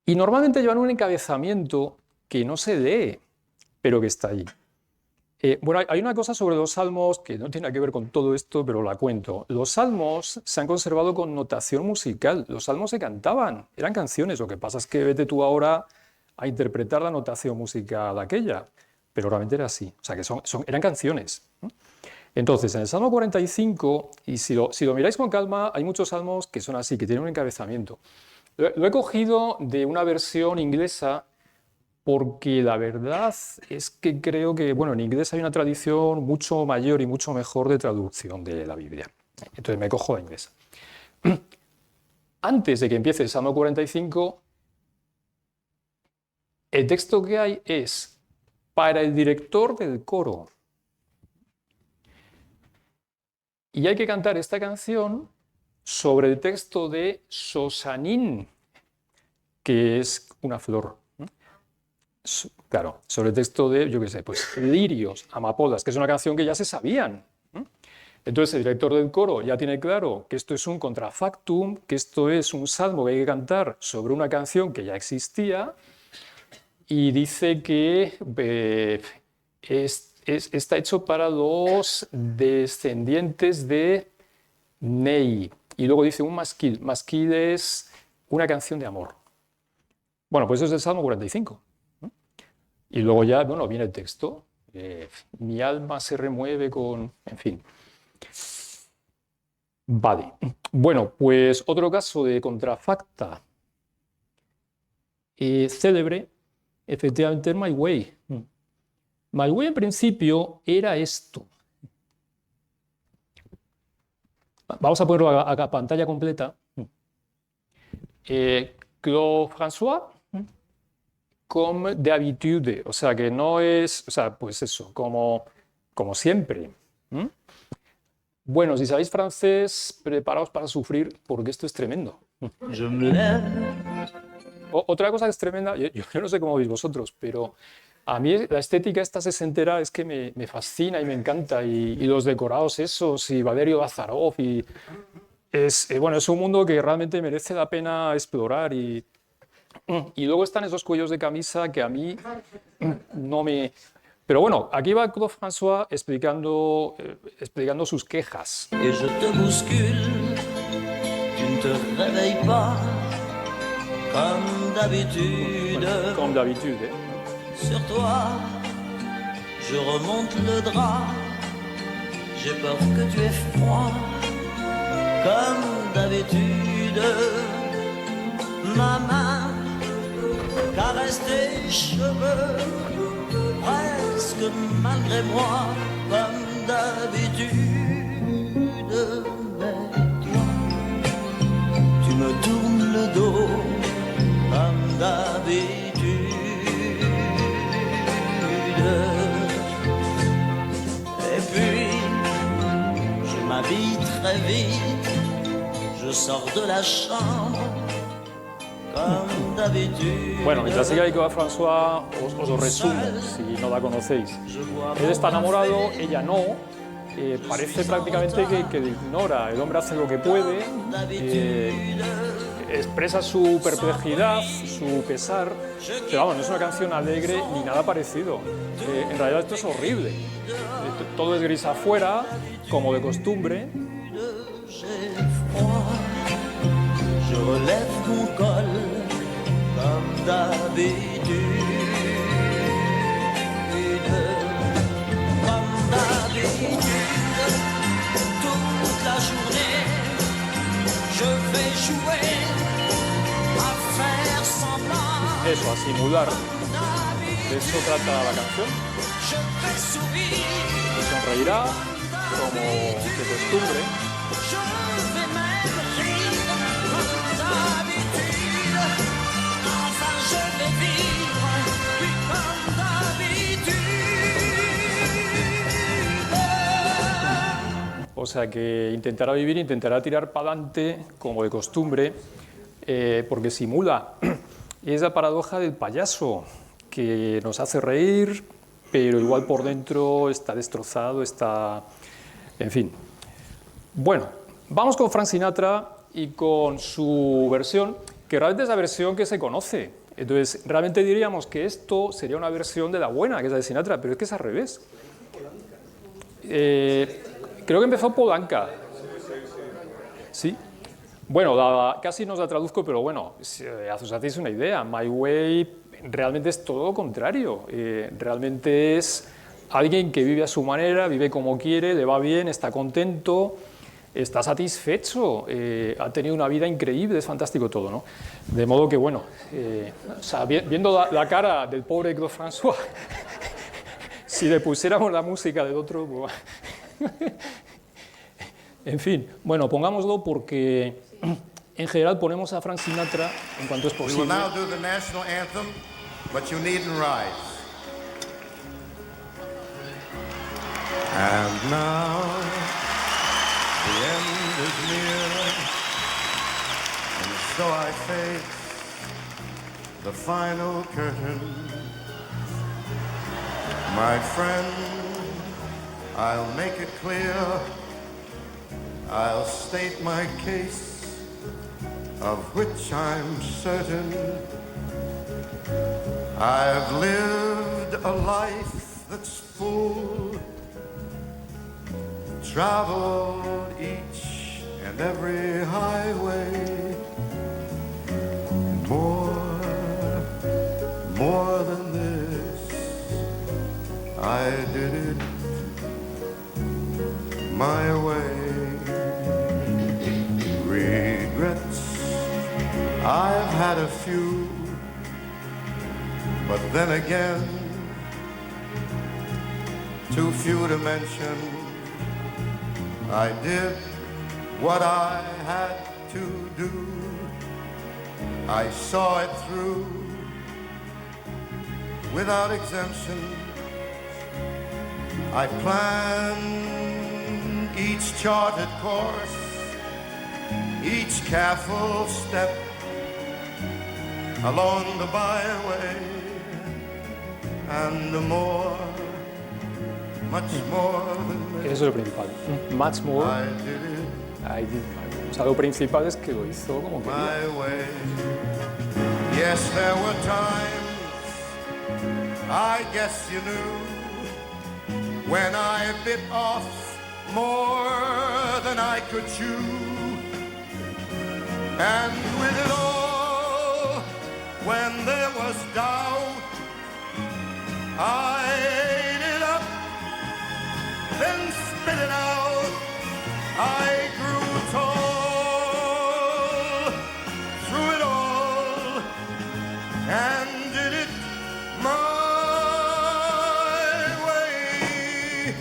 A: Y normalmente llevan un encabezamiento que no se lee, pero que está ahí. Bueno, hay una cosa sobre los salmos que no tiene nada que ver con todo esto, pero la cuento. Los salmos se han conservado con notación musical. Los salmos se cantaban, eran canciones. Lo que pasa es que vete tú ahora a interpretar la notación musical aquella, pero realmente era así. O sea, que eran canciones. Entonces, en el Salmo 45, y si lo miráis con calma, hay muchos salmos que son así, que tienen un encabezamiento. Lo he cogido de una versión inglesa porque la verdad es que creo que, bueno, en inglés hay una tradición mucho mayor y mucho mejor de traducción de la Biblia. Entonces me cojo la inglesa. Antes de que empiece el Salmo 45, el texto que hay es para el director del coro. Y hay que cantar esta canción sobre el texto de Sosanín, que es una flor. Claro, sobre el texto de, yo qué sé, pues lirios, amapolas, que es una canción que ya se sabían. Entonces el director del coro ya tiene claro que esto es un contrafactum, que esto es un salmo que hay que cantar sobre una canción que ya existía, y dice que está hecho para los descendientes de Ney. Y luego dice un masquil. Masquil es una canción de amor. Bueno, pues eso es el Salmo 45. Y luego ya, bueno, viene el texto. Mi alma se remueve con... En fin. Vale. Bueno, pues otro caso de contrafacta célebre, efectivamente, es My Way. My Way en principio era esto. Vamos a ponerlo a pantalla completa. Claude François, comme d'habitude, o sea que no es, o sea, pues eso, como siempre. Bueno, si sabéis francés, preparaos para sufrir porque esto es tremendo. Otra cosa que es tremenda, yo no sé cómo veis vosotros, pero a mí la estética esta sesentera es que me fascina y me encanta, y los decorados esos, y Valerio Bazarov, y bueno, es un mundo que realmente merece la pena explorar, y luego están esos cuellos de camisa que a mí no me... Pero bueno, aquí va Claude François explicando sus quejas.
B: Et je te bouscule, tu ne te réveilles pas, comme d'habitude.
A: Comme d'habitude.
B: Sur toi, je remonte le drap, j'ai peur que tu aies froid, comme d'habitude. Ma main caresse tes cheveux, presque malgré moi, comme d'habitude. Mais toi, tu me tournes le dos, comme d'habitude. Et puis, je m'habille très vite, je sors de la chambre.
A: Bueno, mientras siga ahí Claude François, os lo resumo, si no la conocéis. Él está enamorado, ella no. Parece prácticamente que le ignora. El hombre hace lo que puede, expresa su perplejidad, su pesar, pero vamos, no es una canción alegre ni nada parecido. En realidad esto es horrible. Todo es gris afuera, como de costumbre.
B: Je relève mon col comme d'habitude. Comme d'habitude, toute la journée, je vais jouer à faire semblant.
A: Eso, a simular. De eso trata la canción.
B: Je vais sourire.
A: Se sonreirá, como de costumbre.
B: Je vais même rire comme d'habitude. Enfin, je vais vivre, oui, comme d'habitude.
A: O sea que intentará vivir, intentará tirar para adelante, como de costumbre, porque simula. Es la paradoja del payaso, que nos hace reír, pero igual por dentro está destrozado, está... En fin. Bueno, vamos con Frank Sinatra y con su versión, que realmente es la versión que se conoce. Entonces, realmente diríamos que esto sería una versión de la buena, que es la de Sinatra, pero es que es al revés. Creo que empezó Polanca. Sí. Bueno, casi no os la traduzco, pero bueno, si os hacéis una idea, My Way realmente es todo lo contrario. Realmente es alguien que vive a su manera, vive como quiere, le va bien, está contento, está satisfecho, ha tenido una vida increíble, es fantástico todo, ¿no? De modo que, bueno, o sea, viendo la cara del pobre Claude François, si le pusiéramos la música del otro... Pues, en fin, bueno, pongámoslo porque en general ponemos a Frank Sinatra en cuanto es posible.
C: We will now do the national anthem, but you needn't rise. And now the end is near, and so I face the final curtain. My friend, I'll make it clear, I'll state my case, of which I'm certain. I've lived a life that's full, traveled each and every highway. And more than this, I did it my way. Regrets, I've had a few, but then again, too few to mention. I did what I had to do. I saw it through without exemption. I planned each charted course, each careful step along the byway, and more, much more than
A: Eso es lo principal. Much more.
C: I did it
A: I did my way. O sea, lo principal es que lo hizo como quería.
C: my way. Yes, there were times, I guess you knew, when I bit off more than I could chew. And with it all, when there was doubt, I ate it up, then spit it out. I grew tall through it all and did it my way.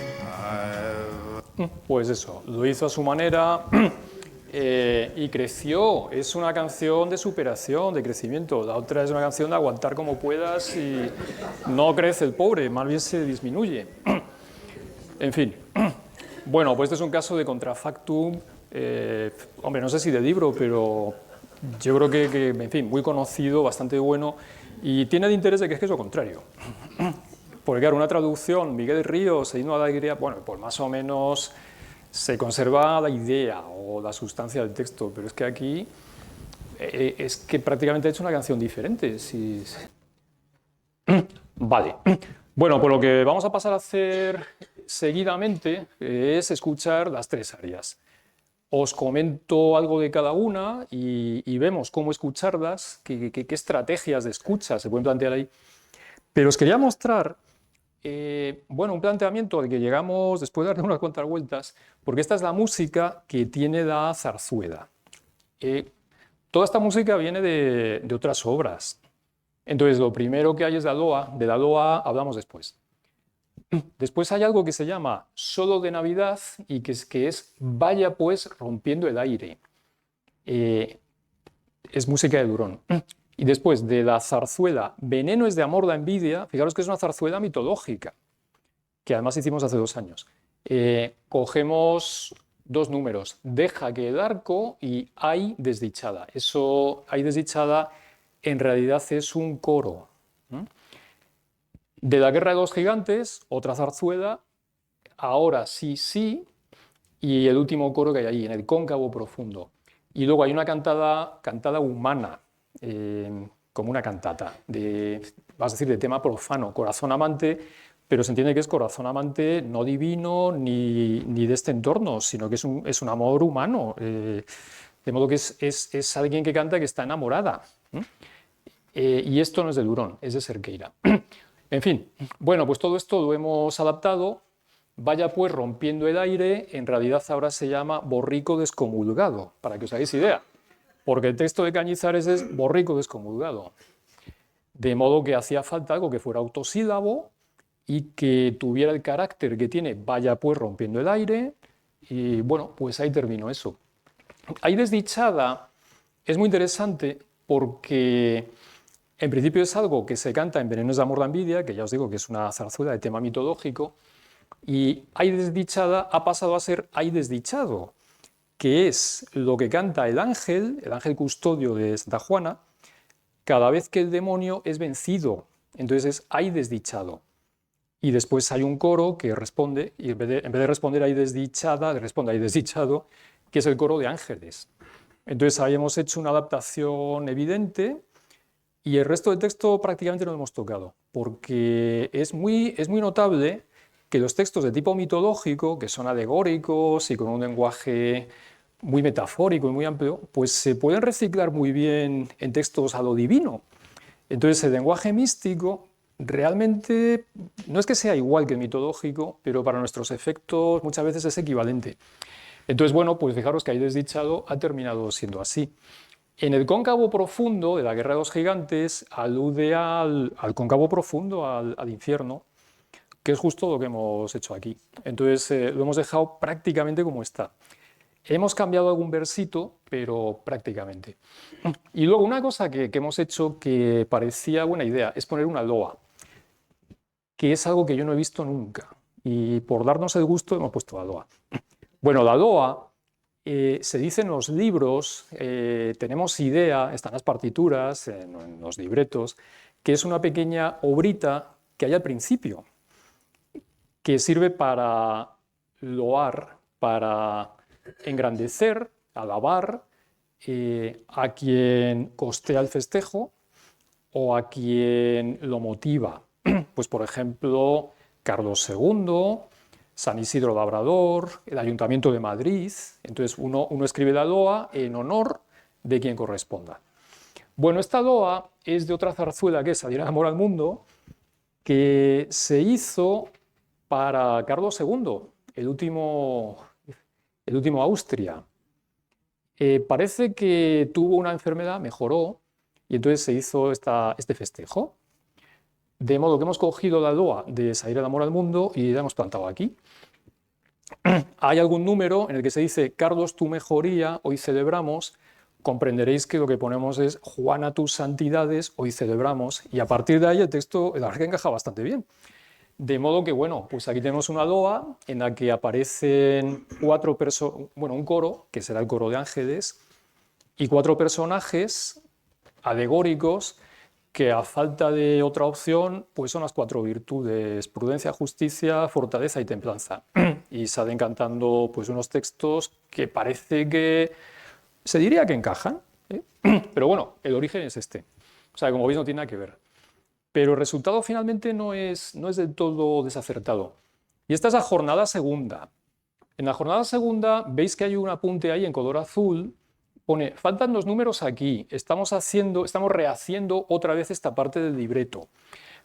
A: Pues eso, lo hizo a su manera y creció. Es una canción de superación, de crecimiento. La otra es una canción de aguantar como puedas y no crece el pobre, más bien se disminuye. En fin. Bueno, pues este es un caso de contrafactum, hombre, no sé si de libro, pero yo creo que, en fin, muy conocido, bastante bueno, y tiene de interés de que es lo contrario. Porque, claro, una traducción, Miguel Ríos, Himno a la Alegría, bueno, pues más o menos se conserva la idea o la sustancia del texto, pero es que aquí es que prácticamente ha hecho una canción diferente. Vale. Bueno, pues lo que vamos a pasar a hacer seguidamente es escuchar las tres arias. Os comento algo de cada una y vemos cómo escucharlas, qué estrategias de escucha se pueden plantear ahí. Pero os quería mostrar bueno, un planteamiento al que llegamos después de dar unas cuantas vueltas, porque esta es la música que tiene la zarzuela. Toda esta música viene de otras obras. Entonces, lo primero que hay es la loa. De la loa hablamos después. Después hay algo que se llama Solo de Navidad y que es Vaya pues rompiendo el aire. Es música de Durón. Y después de la zarzuela Veneno es de amor la envidia, fijaros que es una zarzuela mitológica, que además hicimos hace 2 años. Cogemos 2 números, Deja que el arco y Ay desdichada. Eso, Ay desdichada, en realidad es un coro. De la Guerra de los Gigantes, otra zarzuela, Ahora sí, sí, y el último coro que hay ahí, en el cóncavo profundo. Y luego hay una cantada humana, como una cantata, vas a decir, de tema profano, corazón amante, pero se entiende que es corazón amante no divino ni de este entorno, sino que es un amor humano, de modo que es alguien que canta que está enamorada. Y esto no es de Durón, es de Cerqueira. En fin, bueno, pues todo esto lo hemos adaptado. Vaya pues rompiendo el aire, en realidad ahora se llama Borrico descomulgado, para que os hagáis idea, porque el texto de Cañizares es Borrico descomulgado, de modo que hacía falta algo que fuera autosílabo y que tuviera el carácter que tiene Vaya pues rompiendo el aire, y bueno, pues ahí terminó eso. Ay desdichada es muy interesante porque en principio es algo que se canta en Venenos de amor la envidia, que ya os digo que es una zarzuela de tema mitológico, y Ay desdichada ha pasado a ser Ay desdichado, que es lo que canta el ángel custodio de Santa Juana, cada vez que el demonio es vencido. Entonces es Ay desdichado. Y después hay un coro que responde, y en vez de responder Ay desdichada, responde Ay desdichado, que es el coro de ángeles. Entonces ahí hemos hecho una adaptación evidente y el resto del texto prácticamente no lo hemos tocado, porque es muy notable que los textos de tipo mitológico, que son alegóricos y con un lenguaje muy metafórico y muy amplio, pues se pueden reciclar muy bien en textos a lo divino. Entonces, el lenguaje místico realmente no es que sea igual que el mitológico, pero para nuestros efectos muchas veces es equivalente. Entonces, bueno, pues fijaros que ahí desdichado ha terminado siendo así. En el cóncavo profundo de la Guerra de los Gigantes alude al cóncavo profundo, al infierno, que es justo lo que hemos hecho aquí. Entonces, lo hemos dejado prácticamente como está. Hemos cambiado algún versito, pero prácticamente. Y luego una cosa que hemos hecho que parecía buena idea es poner una loa, que es algo que yo no he visto nunca. Y por darnos el gusto hemos puesto la loa. Bueno, la loa se dice en los libros, tenemos idea, están las partituras, en los libretos, que es una pequeña obrita que hay al principio, que sirve para loar, para engrandecer, alabar a quien costea el festejo o a quien lo motiva. Pues, por ejemplo, Carlos II, San Isidro Labrador, el Ayuntamiento de Madrid. Entonces, uno escribe la loa en honor de quien corresponda. Bueno, esta loa es de otra zarzuela que es Salir de Amor al Mundo, que se hizo para Carlos II, el último Austria. Parece que tuvo una enfermedad, mejoró, y entonces se hizo este festejo. De modo que hemos cogido la loa de Salir el amor al mundo y la hemos plantado aquí. Hay algún número en el que se dice Carlos, tu mejoría, hoy celebramos. Comprenderéis que lo que ponemos es Juana, tus santidades, hoy celebramos. Y a partir de ahí el texto, la verdad que encaja bastante bien. De modo que, bueno, pues aquí tenemos una loa en la que aparecen un coro, que será el coro de ángeles, y 4 personajes alegóricos que a falta de otra opción, pues son las 4 virtudes: prudencia, justicia, fortaleza y templanza. Y salen cantando pues unos textos que parece que se diría que encajan, ¿eh? Pero bueno, el origen es este. O sea, como veis, no tiene nada que ver. Pero el resultado finalmente no es del todo desacertado. Y esta es la jornada segunda. En la jornada segunda veis que hay un apunte ahí en color azul. Pone, faltan 2 números aquí. Estamos rehaciendo otra vez esta parte del libreto.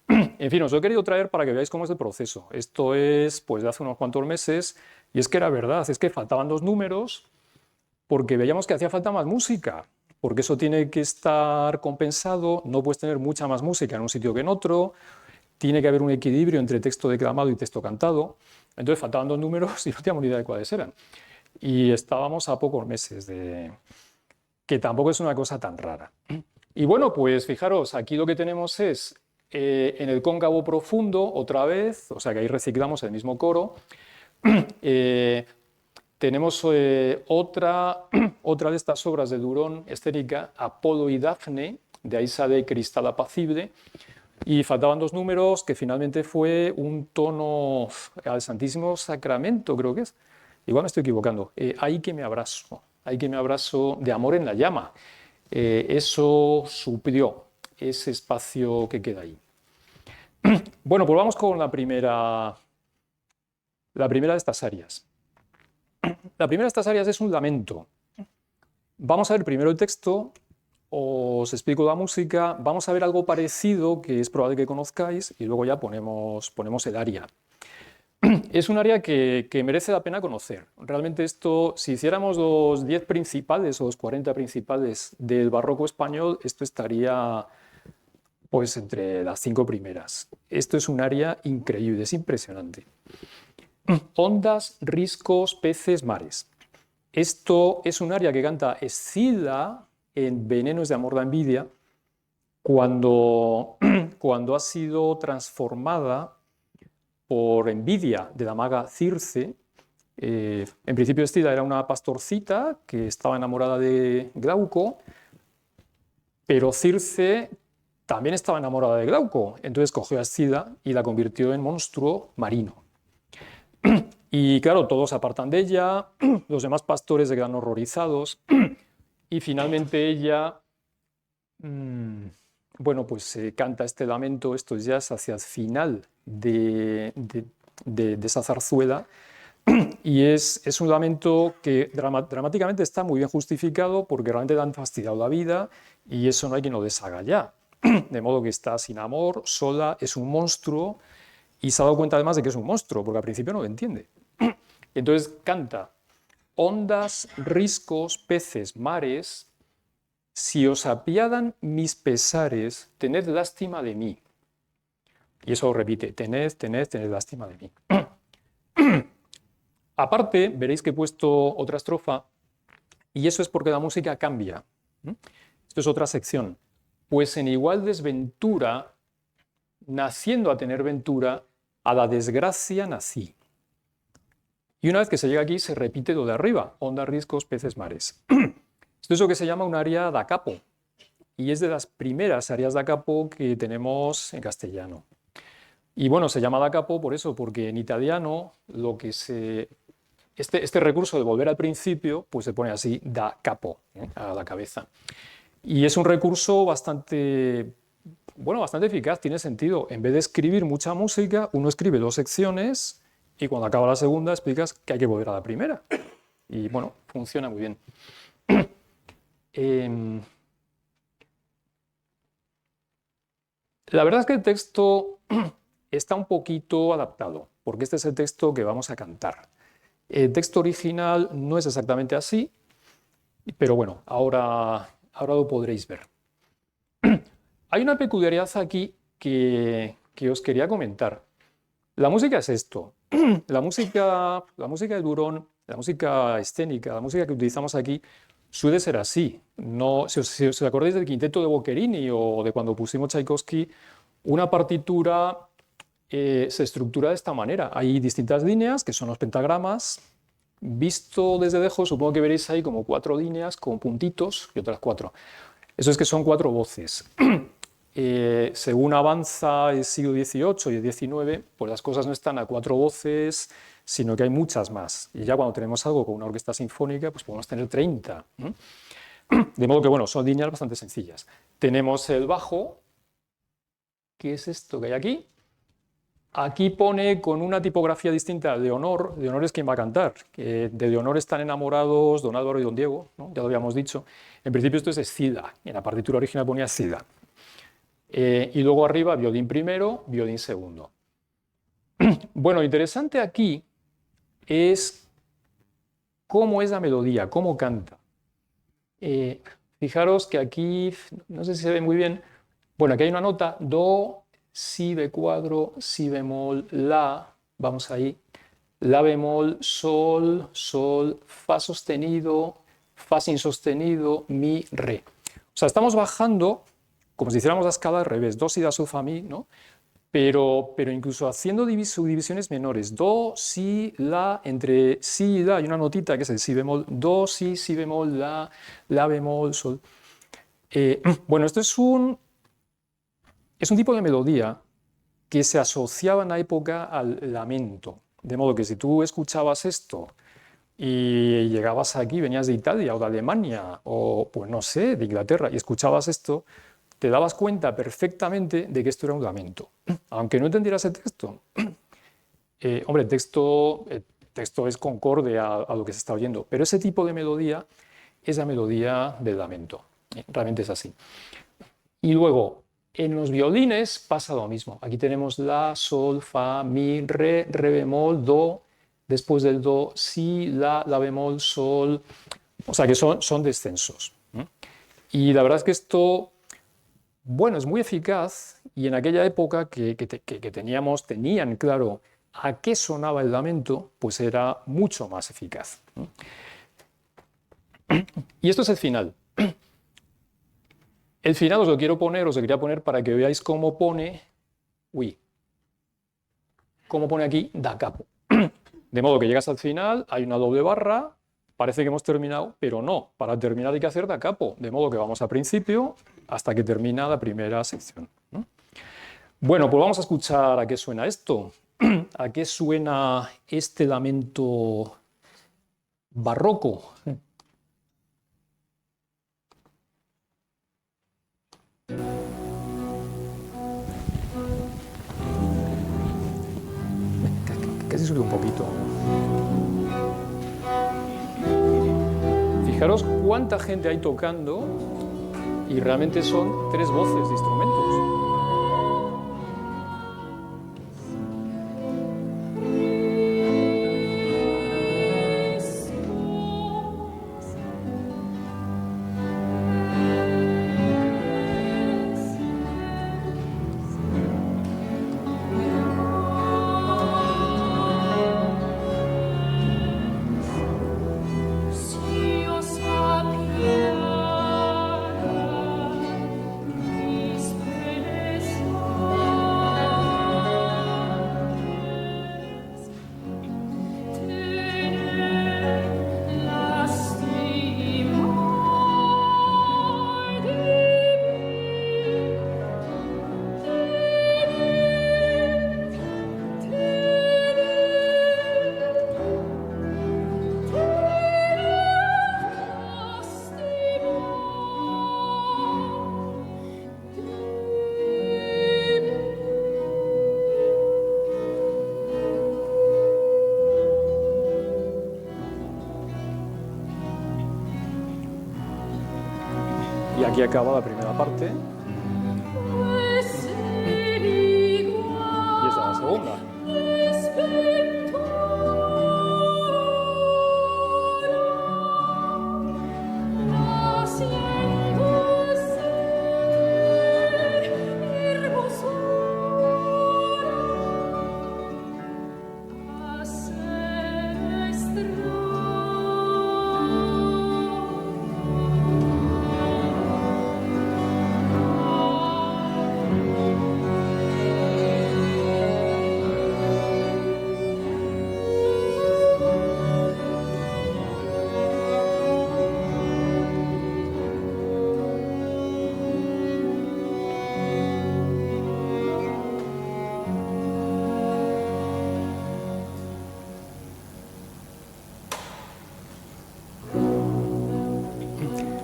A: En fin, os lo he querido traer para que veáis cómo es el proceso. Esto es pues de hace unos cuantos meses, y es que era verdad, es que faltaban 2 números porque veíamos que hacía falta más música, porque eso tiene que estar compensado, no puedes tener mucha más música en un sitio que en otro, tiene que haber un equilibrio entre texto declamado y texto cantado. Entonces faltaban 2 números y no teníamos ni idea de cuáles eran. Y estábamos a pocos meses de... que tampoco es una cosa tan rara. Y bueno, pues fijaros, aquí lo que tenemos es en el cóncavo profundo, otra vez, o sea que ahí reciclamos el mismo coro. Tenemos otra de estas obras de Durón, escénica, Apolo y Dafne, de ahí sale Cristal apacible, y faltaban 2 números que finalmente fue un tono al Santísimo Sacramento, creo que es. Igual me estoy equivocando. Ay que me abrazo de amor en la llama. Eso suplió ese espacio que queda ahí. Bueno, pues vamos con la primera de estas áreas. La primera de estas áreas es un lamento. Vamos a ver primero el texto, os explico la música, vamos a ver algo parecido que es probable que conozcáis y luego ya ponemos el aria. Es un área que merece la pena conocer. Realmente esto, si hiciéramos los 10 principales o los 40 principales del barroco español, esto estaría pues entre las 5 primeras. Esto es un área increíble, es impresionante. Ondas, riscos, peces, mares. Esto es un área que canta Escila en Venenos de amor da envidia, cuando ha sido transformada por envidia de la maga Circe. En principio Escila era una pastorcita que estaba enamorada de Glauco, pero Circe también estaba enamorada de Glauco, entonces cogió a Escila y la convirtió en monstruo marino. Y claro, todos se apartan de ella, los demás pastores se quedan horrorizados y finalmente ella, bueno, pues canta este lamento. Esto ya es hacia el final de esa zarzuela, Y es un lamento que dramáticamente está muy bien justificado porque realmente le han fastidiado la vida y eso no hay quien lo deshaga ya. De modo que está sin amor, sola, es un monstruo y se ha dado cuenta además de que es un monstruo porque al principio no lo entiende. Entonces canta: ondas, riscos, peces, mares, si os apiadan mis pesares, tened lástima de mí. Y eso repite: tened lástima de mí. Aparte, veréis que he puesto otra estrofa y eso es porque la música cambia. Esto es otra sección. Pues en igual desventura, naciendo a tener ventura, a la desgracia nací. Y una vez que se llega aquí, se repite lo de arriba: ondas, riscos, peces, mares. Esto es lo que se llama un aria da capo y es de las primeras arias da capo que tenemos en castellano. Y bueno, se llama da capo por eso, porque en italiano lo que este recurso de volver al principio, pues se pone así: da capo, a la cabeza. Y es un recurso bastante eficaz, tiene sentido. En vez de escribir mucha música, uno escribe 2 secciones y cuando acaba la segunda explicas que hay que volver a la primera. Y bueno, funciona muy bien. La verdad es que el texto está un poquito adaptado, porque este es el texto que vamos a cantar. El texto original no es exactamente así, pero bueno, ahora lo podréis ver. Hay una peculiaridad aquí que os quería comentar. La música es esto. La música de Durón, la música escénica, la música que utilizamos aquí, suele ser así. No, si os acordáis del quinteto de Boccherini o de cuando pusimos Tchaikovsky, una partitura se estructura de esta manera. Hay distintas líneas, que son los pentagramas. Visto desde lejos, supongo que veréis ahí como 4 líneas con puntitos y otras 4. Eso es que son 4 voces. Según avanza el siglo XVIII y el XIX, pues las cosas no están a 4 voces, sino que hay muchas más. Y ya cuando tenemos algo con una orquesta sinfónica, pues podemos tener 30. De modo que, bueno, son líneas bastante sencillas. Tenemos el bajo, que es esto que hay aquí. Aquí pone con una tipografía distinta Leonor. Leonor es quien va a cantar. De Leonor están enamorados don Álvaro y don Diego, ¿no? Ya lo habíamos dicho. En principio esto es Escida. En la partitura original ponía Escida. Y luego arriba violín primero, violín segundo. Bueno, lo interesante aquí es cómo es la melodía, cómo canta. Fijaros que aquí, no sé si se ve muy bien, bueno, aquí hay una nota, do, si, be cuadro, si bemol, la, vamos ahí, la bemol, sol, sol, fa sostenido, fa sin sostenido, mi, re. O sea, estamos bajando como si hiciéramos la escala al revés, do, si, la, sol, fa, mi, ¿no? Pero incluso haciendo subdivisiones menores, do, si, la, entre si y la hay una notita que es el si bemol, do, si bemol, la bemol, sol. Bueno, esto es un tipo de melodía que se asociaba en la época al lamento. De modo que si tú escuchabas esto y llegabas aquí, venías de Italia o de Alemania o, pues no sé, de Inglaterra y escuchabas esto, te dabas cuenta perfectamente de que esto era un lamento. Aunque no entendieras el texto. Hombre, el texto es concorde a lo que se está oyendo, pero ese tipo de melodía es la melodía del lamento. Realmente es así. Y luego, en los violines pasa lo mismo. Aquí tenemos la, sol, fa, mi, re, re bemol, do, después del do, si, la bemol, sol. O sea que son descensos. Y la verdad es que esto, bueno, es muy eficaz y en aquella época que tenían claro a qué sonaba el lamento, pues era mucho más eficaz. Y esto es el final. El final os lo quería poner para que veáis cómo pone, cómo pone aquí da capo. De modo que llegas al final, hay una doble barra, parece que hemos terminado, pero no, para terminar hay que hacer da capo, de modo que vamos al principio hasta que termina la primera sección. Bueno, pues vamos a escuchar a qué suena esto, a qué suena este lamento barroco. Casi sube un poquito. Fijaros cuánta gente hay tocando y realmente son 3 voces de instrumentos. Y aquí acaba la primera parte. Y esta es la segunda.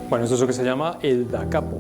A: Bueno, esto es lo que se llama el da capo.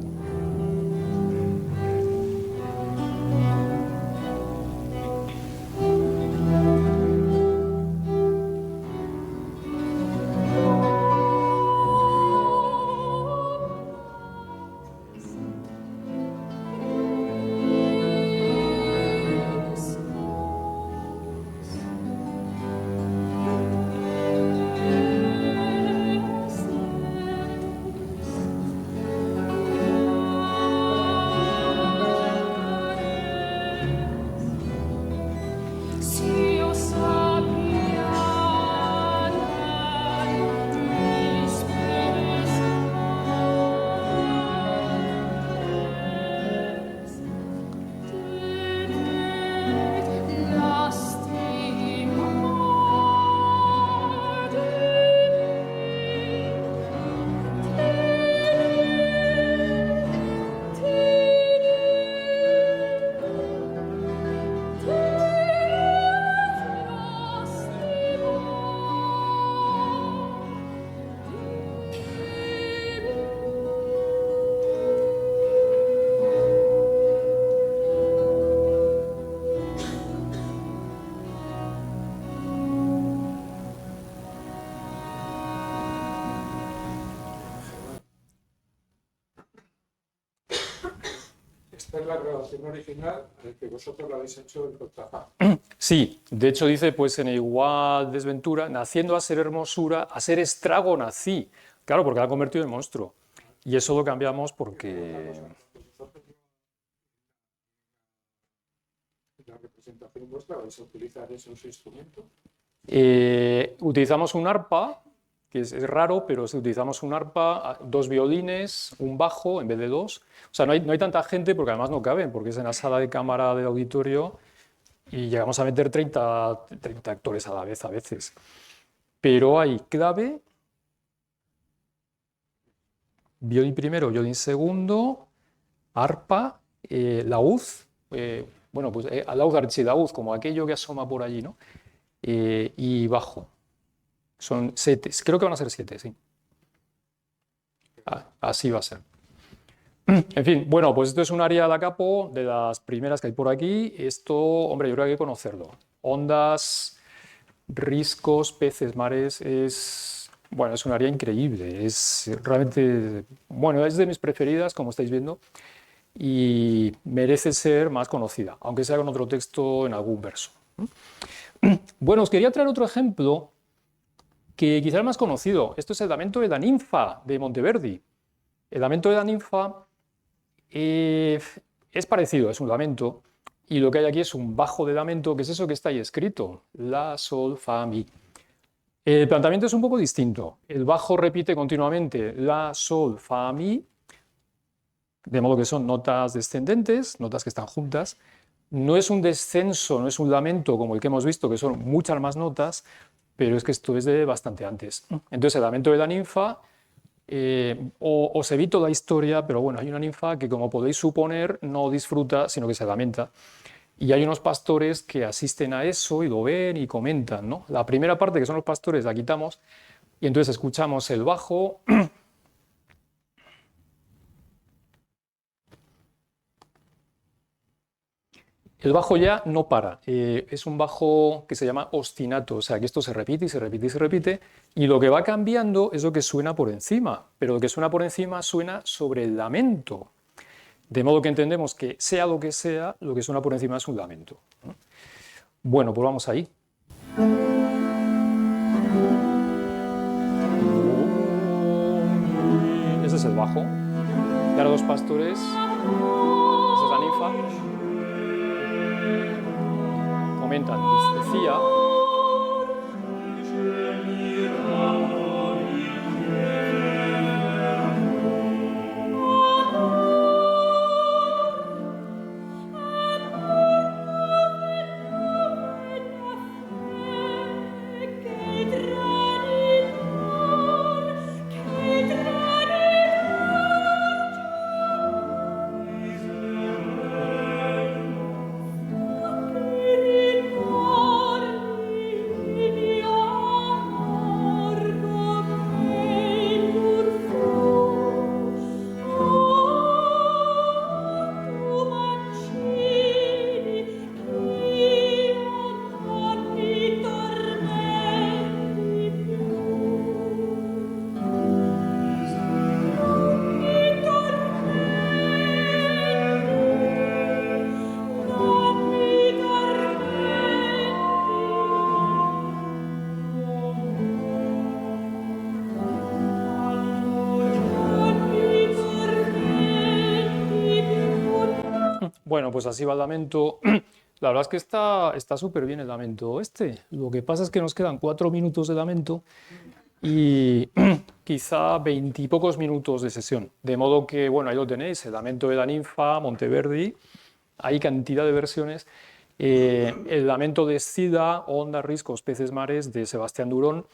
D: Esta es la grabación original que vosotros la habéis hecho en Cortaja.
A: Sí, de hecho dice, pues en igual desventura, naciendo a ser hermosura, a ser estrago nací. Claro, porque la ha convertido en monstruo. Y eso lo cambiamos porque...
D: La representación vuestra vais a utilizar esos instrumentos.
A: Utilizamos un arpa, que es raro, pero utilizamos un arpa, 2 violines, un bajo en vez de 2. O sea, no hay tanta gente porque además no caben, porque es en la sala de cámara del auditorio y llegamos a meter 30 actores a la vez a veces. Pero hay clave, violín primero, violín segundo, arpa, laúd, bueno, pues laúd archilaúd, como aquello que asoma por allí, ¿no? Y bajo. Son 7, creo que van a ser 7, sí. Así va a ser. En fin, bueno, pues esto es un área da capo de las primeras que hay por aquí. Esto, hombre, yo creo que hay que conocerlo. Ondas, riscos, peces, mares, es Bueno, es un área increíble, es realmente, bueno, es de mis preferidas, como estáis viendo, y merece ser más conocida, aunque sea con otro texto en algún verso. Bueno, os quería traer otro ejemplo que quizá es más conocido. Esto es el Lamento de la Ninfa de Monteverdi. El Lamento de la Ninfa es parecido, es un lamento, y lo que hay aquí es un bajo de lamento, que es eso que está ahí escrito, la, sol, fa, mi. El planteamiento es un poco distinto. El bajo repite continuamente la, sol, fa, mi, de modo que son notas descendentes, notas que están juntas. No es un descenso, no es un lamento como el que hemos visto, que son muchas más notas, pero es que esto es de bastante antes. Entonces, el Lamento de la Ninfa, os evito la historia, pero bueno, hay una ninfa que, como podéis suponer, no disfruta, sino que se lamenta. Y hay unos pastores que asisten a eso y lo ven y comentan, ¿no? La primera parte, que son los pastores, la quitamos y entonces escuchamos el bajo. El bajo ya no para, es un bajo que se llama ostinato, o sea que esto se repite y se repite y se repite, y lo que va cambiando es lo que suena por encima, pero lo que suena por encima suena sobre el lamento, de modo que entendemos que sea lo que sea, lo que suena por encima es un lamento. Bueno, pues vamos ahí. Ese es el bajo, y ahora los pastores, esa es la ninfa. Comentan, decía, bueno, pues así va el lamento. La verdad es que está súper bien el lamento este. Lo que pasa es que nos quedan 4 minutos de lamento y quizá 20 y pocos minutos de sesión. De modo que, bueno, ahí lo tenéis, el Lamento de la Ninfa, Monteverdi, hay cantidad de versiones. El Lamento de Escida, Ondas, Riscos, Peces, Mares, de Sebastián Durón,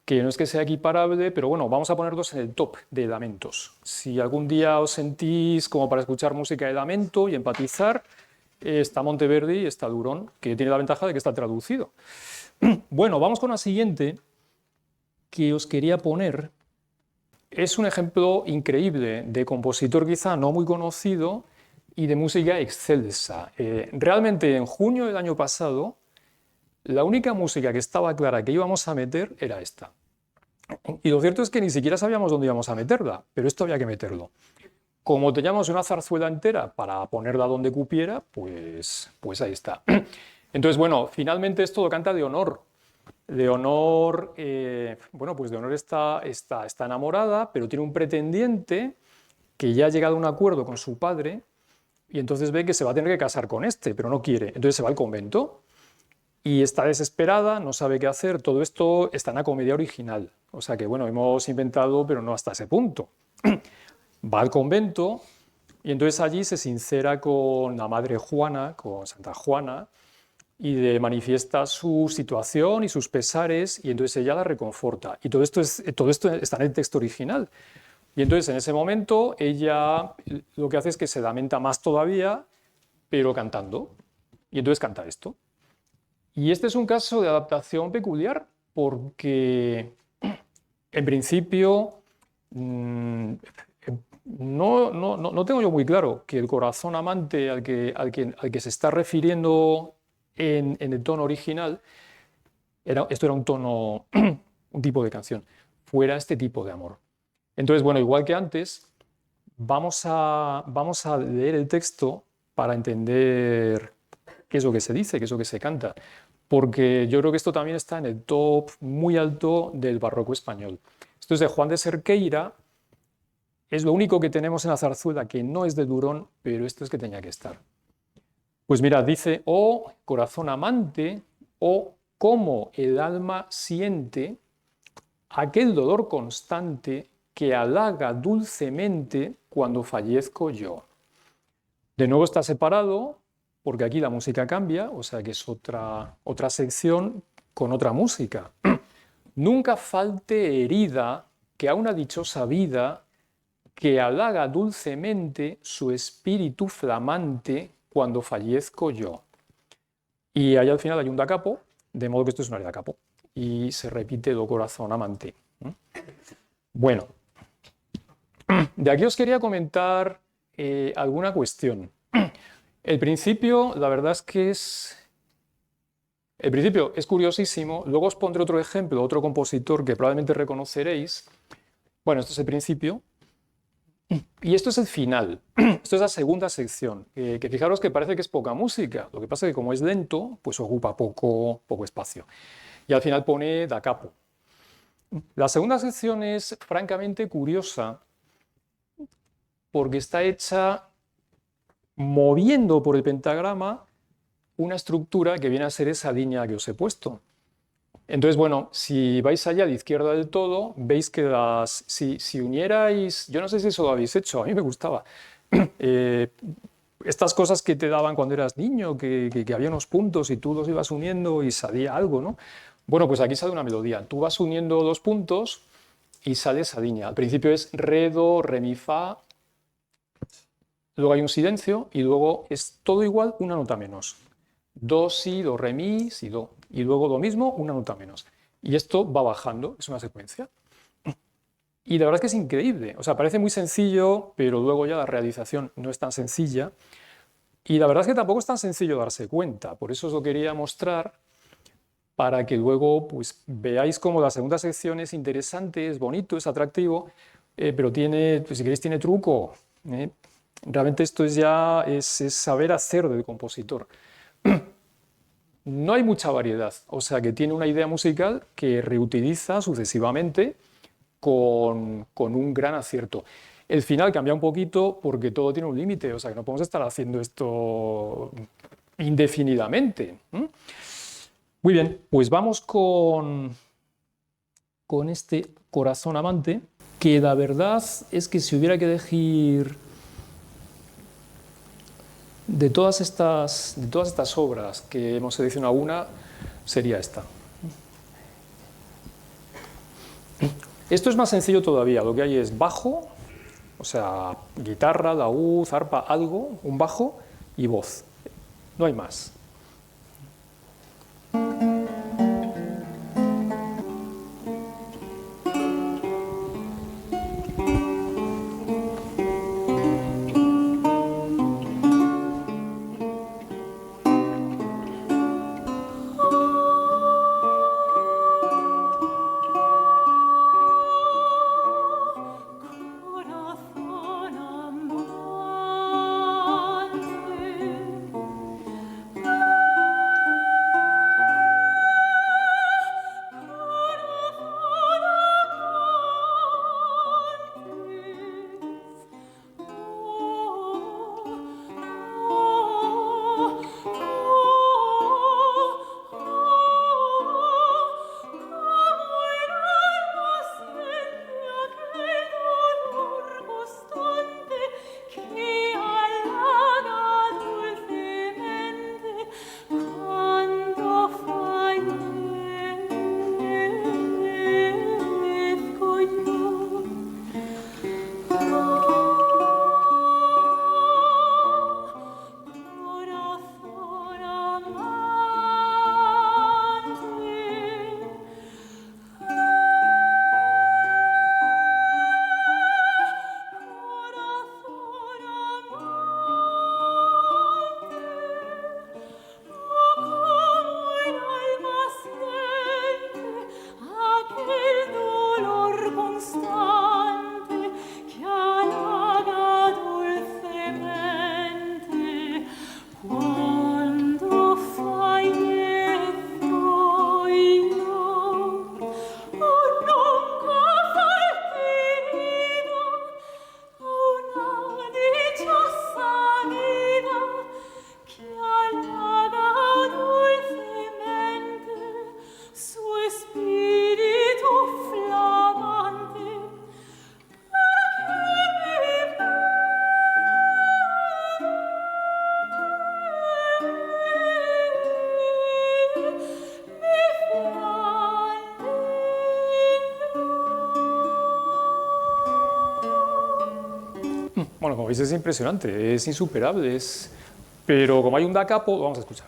A: que no es que sea equiparable, pero bueno, vamos a ponerlos en el top de lamentos. Si algún día os sentís como para escuchar música de lamento y empatizar, está Monteverdi y está Durón, que tiene la ventaja de que está traducido. Bueno, vamos con la siguiente que os quería poner. Es un ejemplo increíble de compositor quizá no muy conocido y de música excelsa. Realmente en junio del año pasado, la única música que estaba clara que íbamos a meter era esta. Y lo cierto es que ni siquiera sabíamos dónde íbamos a meterla, pero esto había que meterlo. Como teníamos una zarzuela entera para ponerla donde cupiera, pues ahí está. Entonces, bueno, finalmente esto lo canta Leonor. Leonor, bueno, pues Leonor está enamorada, pero tiene un pretendiente que ya ha llegado a un acuerdo con su padre y entonces ve que se va a tener que casar con este, pero no quiere. Entonces se va al convento y está desesperada, no sabe qué hacer. Todo esto está en la comedia original. O sea que, bueno, hemos inventado, pero no hasta ese punto. Va al convento y entonces allí se sincera con la madre Juana, con Santa Juana, y le manifiesta su situación y sus pesares, y entonces ella la reconforta. Y todo esto está en el texto original. Y entonces en ese momento ella lo que hace es que se lamenta más todavía, pero cantando. Y entonces canta esto. Y este es un caso de adaptación peculiar porque, en principio, no tengo yo muy claro que el corazón amante al que se está refiriendo en el tono original, esto era un tono, un tipo de canción. fuera este tipo de amor. Entonces, bueno, igual que antes, vamos a leer el texto para entender qué es lo que se dice, qué es lo que se canta, porque yo creo que esto también está en el top muy alto del barroco español. Esto es de Juan de Cerqueira, es lo único que tenemos en la zarzuela que no es de Durón, pero esto es que tenía que estar. Pues mira, dice, oh corazón amante, oh cómo el alma siente aquel dolor constante que halaga dulcemente cuando fallezco yo. De nuevo está separado, porque aquí la música cambia, o sea que es otra sección con otra música. Nunca falte herida que a una dichosa vida que halaga dulcemente su espíritu flamante cuando fallezco yo. Y allá al final hay un da capo, de modo que esto es un aria da capo, y se repite do corazón amante. Bueno, de aquí os quería comentar alguna cuestión. El principio, la verdad es que el principio es curiosísimo. Luego os pondré otro ejemplo, otro compositor que probablemente reconoceréis. Bueno, esto es el principio. Y esto es el final. Esto es la segunda sección. Que fijaros que parece que es poca música. Lo que pasa es que como es lento, pues ocupa poco espacio. Y al final pone da capo. La segunda sección es francamente curiosa porque está hecha moviendo por el pentagrama una estructura que viene a ser esa línea que os he puesto. Entonces, bueno, si vais allá a la izquierda del todo, veis que si unierais, yo no sé si eso lo habéis hecho, a mí me gustaba, estas cosas que te daban cuando eras niño, que había unos puntos y tú los ibas uniendo y salía algo, ¿no? Bueno, pues aquí sale una melodía. Tú vas uniendo los puntos y sale esa línea. Al principio es re, do, re, mi, fa. Luego hay un silencio y luego es todo igual, una nota menos. Do, si, do, re, mi, si, do. Y luego lo mismo, una nota menos. Y esto va bajando, es una secuencia. Y la verdad es que es increíble. O sea, parece muy sencillo, pero luego ya la realización no es tan sencilla. Y la verdad es que tampoco es tan sencillo darse cuenta. Por eso os lo quería mostrar, para que luego pues, veáis cómo la segunda sección es interesante, es bonito, es atractivo, pero tiene, pues, si queréis, tiene truco. Realmente esto es saber hacer del compositor. No hay mucha variedad, o sea que tiene una idea musical que reutiliza sucesivamente con un gran acierto. El final cambia un poquito porque todo tiene un límite, o sea que no podemos estar haciendo esto indefinidamente. Muy bien, pues vamos con este corazón amante, que la verdad es que si hubiera que elegir de todas estas obras que hemos seleccionado una, sería esta. Esto es más sencillo todavía, lo que hay es bajo, o sea, guitarra, laúd, arpa, algo, un bajo y voz. No hay más.
E: Corazón amante,
A: Bueno, como veis es impresionante, es insuperable, pero como hay un da capo, vamos a escuchar.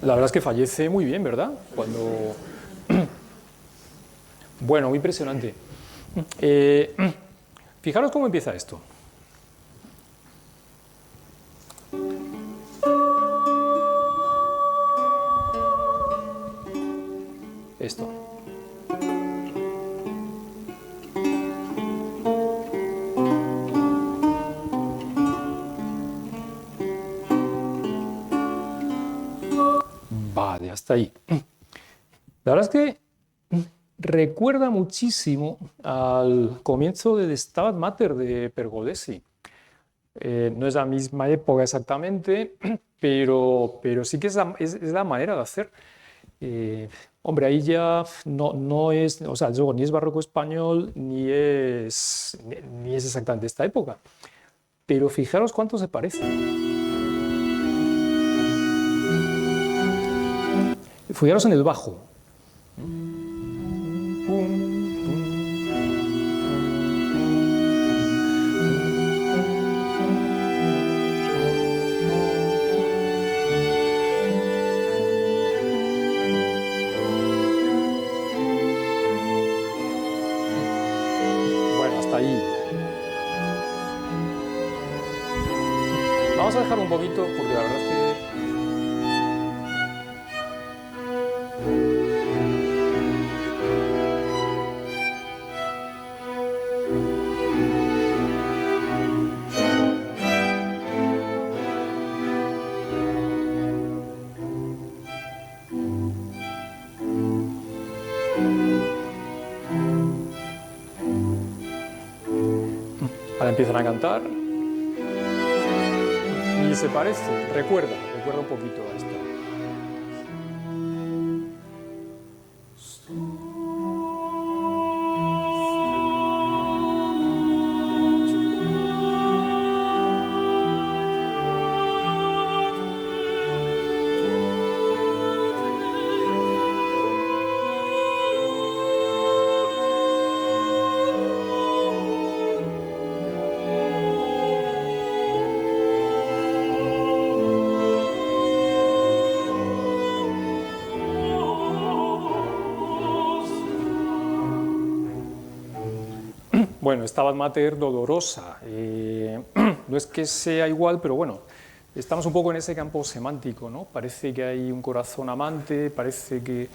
A: La verdad es que fallece muy bien, ¿verdad? Cuando... Bueno, muy impresionante. Fijaros cómo empieza esto. Esto. Vale, hasta ahí. La verdad es que recuerda muchísimo al comienzo del Stabat Mater de Pergolesi. No es la misma época exactamente, pero sí que es la manera de hacer. Hombre, ahí ya no es, o sea, ni es barroco español ni es exactamente esta época. Pero fijaros cuánto se parece. Fijaros en el bajo. Bueno, hasta ahí. Vamos a dejar un poquito porque la verdad es que... Ahora empiezan a cantar y se parece, recuerda un poquito a esto. Bueno, Stabat Mater dolorosa. No es que sea igual, pero bueno, estamos un poco en ese campo semántico, ¿no? Parece que hay un corazón amante, parece que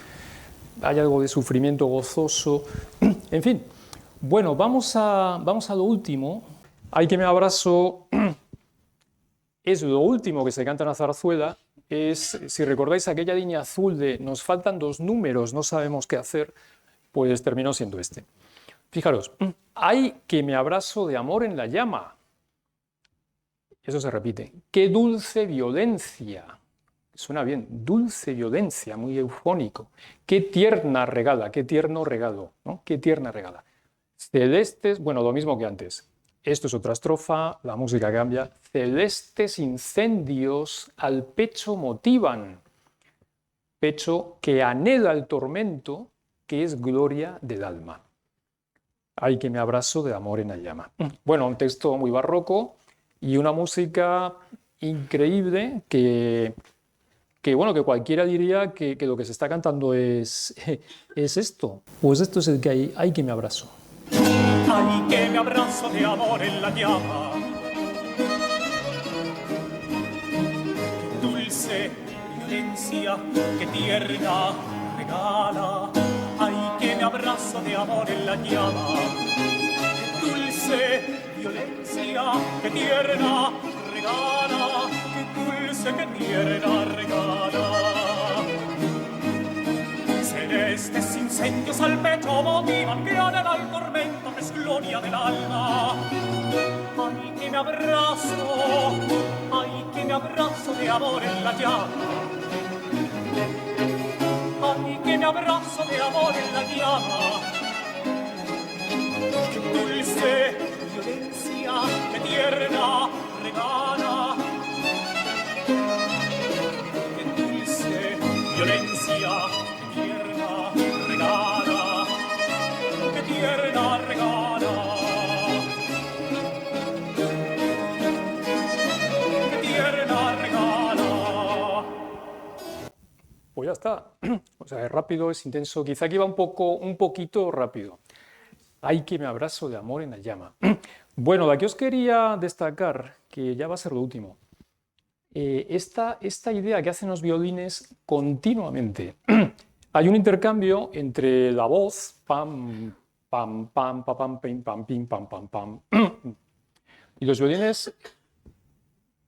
A: hay algo de sufrimiento gozoso. En fin, bueno, vamos a lo último. Ay, que me abrazo. Es lo último que se canta en la zarzuela. es, si recordáis aquella línea azul de nos faltan 2 números, no sabemos qué hacer, pues terminó siendo este. Fijaros, ay, que me abrazo de amor en la llama. Eso se repite. Qué dulce violencia. Suena bien, dulce violencia, muy eufónico. Qué tierna regala, qué tierno regalo, ¿no? Qué tierna regala. Celestes, bueno, lo mismo que antes. Esto es otra estrofa, la música cambia. Celestes incendios al pecho motivan. Pecho que anhela el tormento, que es gloria del alma. Ay, que me abrazo de amor en la llama. Bueno, un texto muy barroco y una música increíble que bueno, que cualquiera diría que lo que se está cantando es esto. Pues esto es el que hay que me abrazo.
E: Ay, que me abrazo de amor en la llama. Qué dulce violencia, qué tierna regala. Ay, que me abrazo de amor en la llama. Qué dulce violencia, qué tierna regala. Qué dulce, qué tierna regala. Celestes incendios al pecho motivan, que anhela el tormento, que es gloria del alma. Ay, que me abrazo de amor en la llama. Ay, que me abrazo de amor en la llama. Qué dulce violencia, qué tierna regala. Qué dulce violencia, qué tierna regala. Qué tierna regala. Qué tierna regala.
A: Pues ya está. O sea, es rápido, es intenso. Quizá aquí va un poquito rápido. Ay, que me abrazo de amor en la llama. Bueno, de aquí os quería destacar, que ya va a ser lo último, esta idea que hacen los violines continuamente. Hay un intercambio entre la voz, pam, pam, pam, pam, pam, pim, pam, pim, pam, pam, pam, y los violines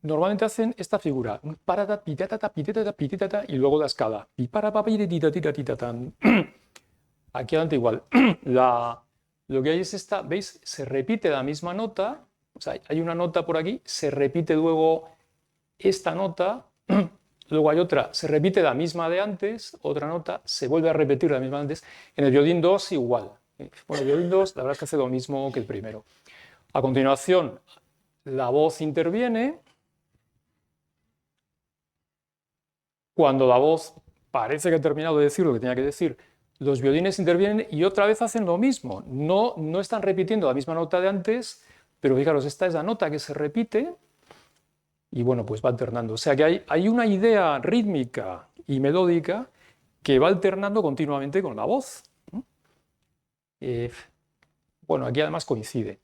A: normalmente hacen esta figura, y luego la escala. Aquí adelante igual. Lo que hay es esta, ¿veis? Se repite la misma nota, o sea, hay una nota por aquí, se repite luego esta nota, luego hay otra, se repite la misma de antes, otra nota, se vuelve a repetir la misma de antes. En el violín 2 igual. Bueno, el violín 2 la verdad es que hace lo mismo que el primero. A continuación, la voz interviene. Cuando la voz parece que ha terminado de decir lo que tenía que decir, los violines intervienen y otra vez hacen lo mismo. No están repitiendo la misma nota de antes, pero fijaros, esta es la nota que se repite y bueno, pues va alternando. O sea que hay una idea rítmica y melódica que va alternando continuamente con la voz. Bueno, aquí además coincide.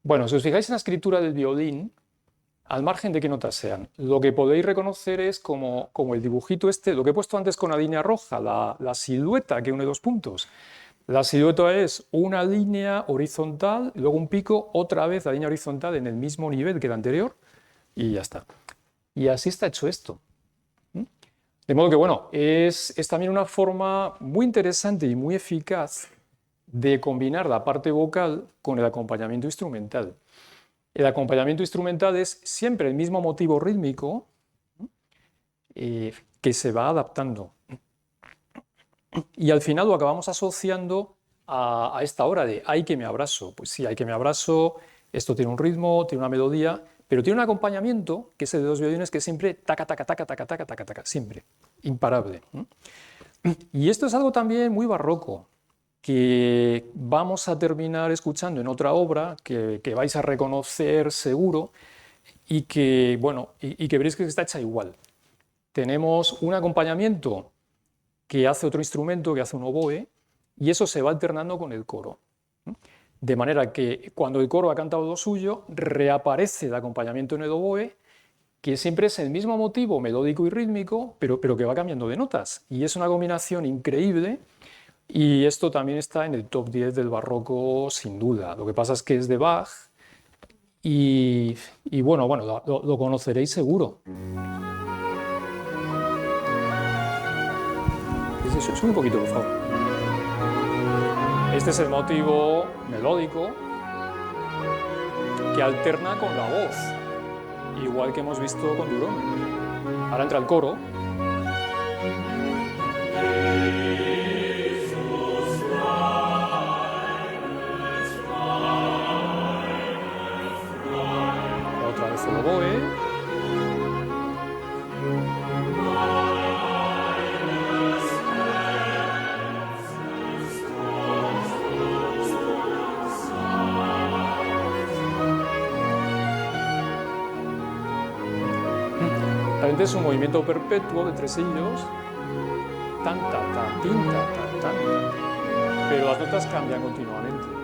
A: Bueno, si os fijáis en la escritura del violín, al margen de qué notas sean, lo que podéis reconocer es como el dibujito este, lo que he puesto antes con la línea roja, la silueta que une 2 puntos. La silueta es una línea horizontal, luego un pico, otra vez la línea horizontal en el mismo nivel que la anterior, y ya está. Y así está hecho esto. De modo que, bueno, es también una forma muy interesante y muy eficaz de combinar la parte vocal con el acompañamiento instrumental. El acompañamiento instrumental es siempre el mismo motivo rítmico que se va adaptando. Y al final lo acabamos asociando a esta hora de ay que me abrazo. Pues sí, ay que me abrazo, esto tiene un ritmo, tiene una melodía, pero tiene un acompañamiento que es el de los violines que siempre taca, taca, taca, taca, taca, taca, taca, siempre, imparable. Y esto es algo también muy barroco, que vamos a terminar escuchando en otra obra que vais a reconocer seguro y que, bueno, y que veréis que está hecha igual. Tenemos un acompañamiento que hace otro instrumento, que hace un oboe, y eso se va alternando con el coro. De manera que cuando el coro ha cantado lo suyo, reaparece el acompañamiento en el oboe, que siempre es el mismo motivo melódico y rítmico, pero que va cambiando de notas. Y es una combinación increíble. Y esto también está en el top 10 del barroco, sin duda. Lo que pasa es que es de Bach y bueno, lo conoceréis seguro. Sí, sube un poquito, por favor. Este es el motivo melódico que alterna con la voz, igual que hemos visto con Durón. Ahora entra el coro. Otra vez el oboe. Realmente es un movimiento perpetuo de tresillos, tan, ta, ta, tin, ta, ta, tan, pero las notas cambian continuamente.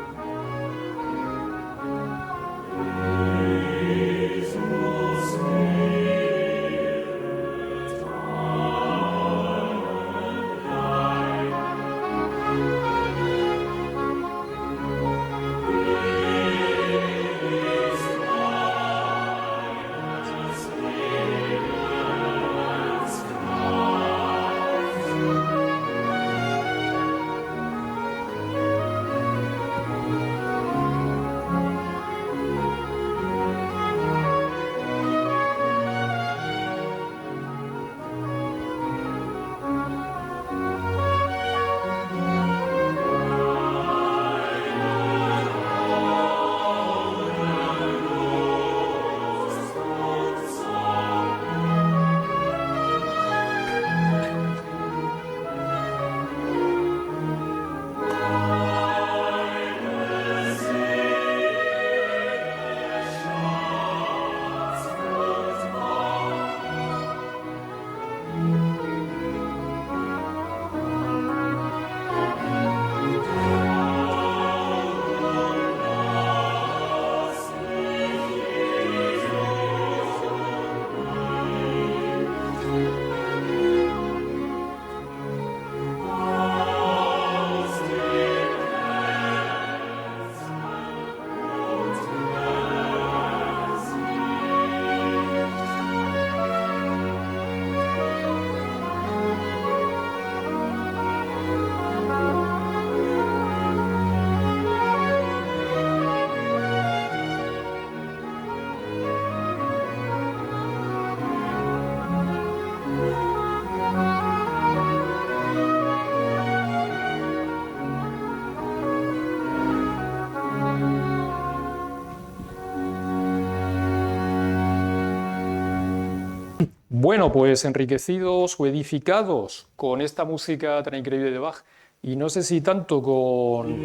A: Bueno, pues enriquecidos o edificados con esta música tan increíble de Bach, y no sé si tanto con...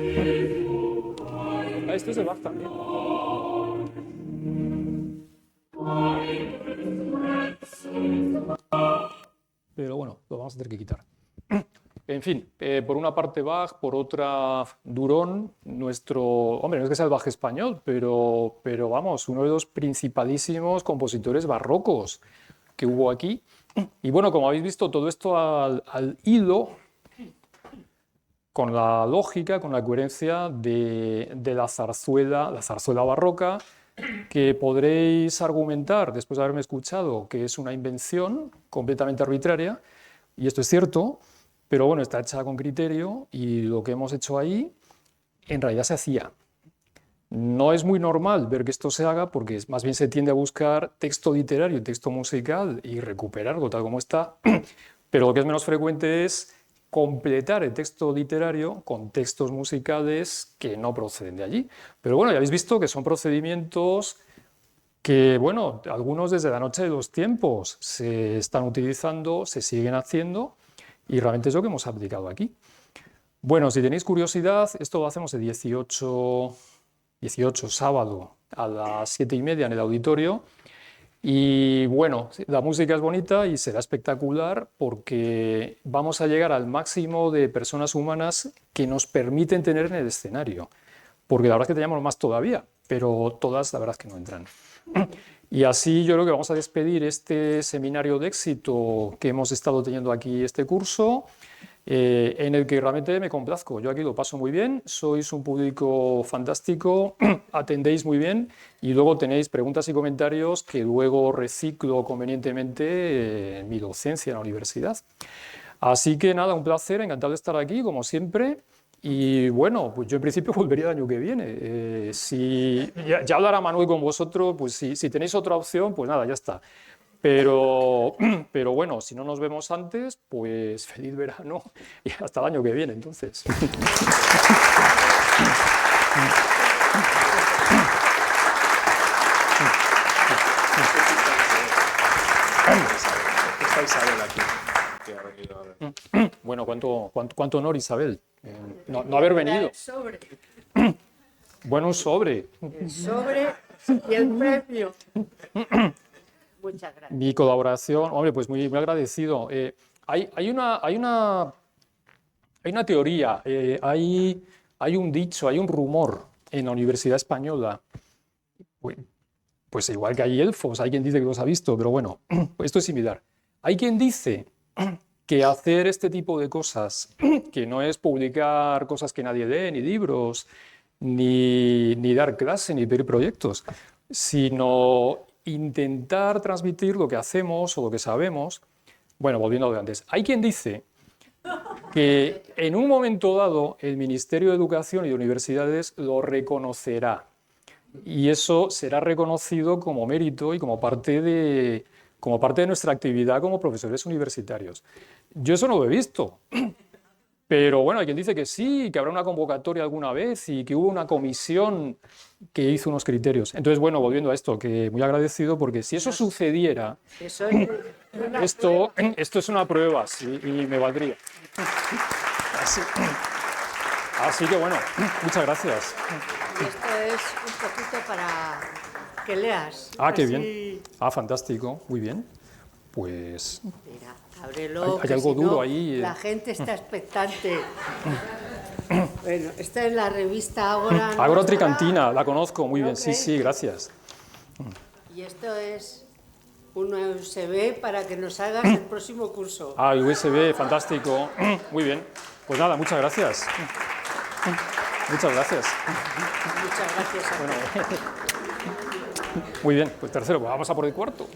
A: Ah, esto es de Bach también. Pero bueno, lo vamos a tener que quitar. En fin, por una parte Bach, por otra Durón, nuestro... Hombre, no es que sea el Bach español, pero vamos, uno de los principalísimos compositores barrocos que hubo aquí. Y bueno, como habéis visto, todo esto al hilo, con la lógica, con la coherencia de la zarzuela barroca, que podréis argumentar, después de haberme escuchado, que es una invención completamente arbitraria, y esto es cierto, pero bueno, está hecha con criterio, y lo que hemos hecho ahí, en realidad se hacía. No es muy normal ver que esto se haga porque más bien se tiende a buscar texto literario y texto musical y recuperarlo tal como está, pero lo que es menos frecuente es completar el texto literario con textos musicales que no proceden de allí. Pero bueno, ya habéis visto que son procedimientos que, bueno, algunos desde la noche de los tiempos se están utilizando, se siguen haciendo y realmente es lo que hemos aplicado aquí. Bueno, si tenéis curiosidad, esto lo hacemos el 18 sábado a las 7:30 en el auditorio. Y bueno, la música es bonita y será espectacular porque vamos a llegar al máximo de personas humanas que nos permiten tener en el escenario. Porque la verdad es que teníamos más todavía, pero todas la verdad es que no entran. Y así yo creo que vamos a despedir este seminario de éxito que hemos estado teniendo aquí este curso, en el que realmente me complazco. Yo aquí lo paso muy bien, sois un público fantástico, atendéis muy bien y luego tenéis preguntas y comentarios que luego reciclo convenientemente en mi docencia en la universidad. Así que nada, un placer, encantado de estar aquí, como siempre. Y bueno, pues yo en principio volvería el año que viene. Si ya hablará Manuel con vosotros, pues si tenéis otra opción, pues nada, ya está. Pero bueno, si no nos vemos antes, pues feliz verano y hasta el año que viene, entonces. Está Isabel aquí. Bueno, ¿cuánto honor, Isabel? No haber venido.
F: Sobre.
A: Bueno, un sobre.
F: El sobre y el premio. Muchas gracias.
A: Mi colaboración, hombre, pues muy agradecido. Hay una teoría, hay un dicho, hay un rumor en la Universidad Española. Pues igual que hay elfos, hay quien dice que los ha visto, pero bueno, esto es similar. Hay quien dice que hacer este tipo de cosas, que no es publicar cosas que nadie lee, ni libros, ni dar clase, ni pedir proyectos, sino intentar transmitir lo que hacemos o lo que sabemos. Bueno, volviendo a lo de antes, hay quien dice que en un momento dado el Ministerio de Educación y de Universidades lo reconocerá y eso será reconocido como mérito y como parte de nuestra actividad como profesores universitarios. Yo eso no lo he visto, pero bueno, hay quien dice que sí, que habrá una convocatoria alguna vez y que hubo una comisión que hizo unos criterios. Entonces, bueno, volviendo a esto, que muy agradecido porque si eso sucediera, esto es una prueba, sí, y me valdría. Así que bueno, muchas gracias.
F: Y esto es un poquito para que leas.
A: Ah, qué
F: Así.
A: bien. Ah, fantástico, muy bien. Pues
F: Mira, ábrelo.
A: hay
F: que
A: algo
F: si
A: duro
F: no,
A: ahí.
F: La gente está expectante. Bueno, esta es la revista Ágora.
A: Ágora Tricantina, la conozco muy bien. Sí, sí, gracias.
F: Y esto es un USB para que nos hagas el próximo curso.
A: Ah, el USB, fantástico. Muy bien. Pues nada, muchas gracias. Muchas gracias.
F: Muchas gracias a ti.
A: Muy bien, pues tercero, pues vamos a por el cuarto.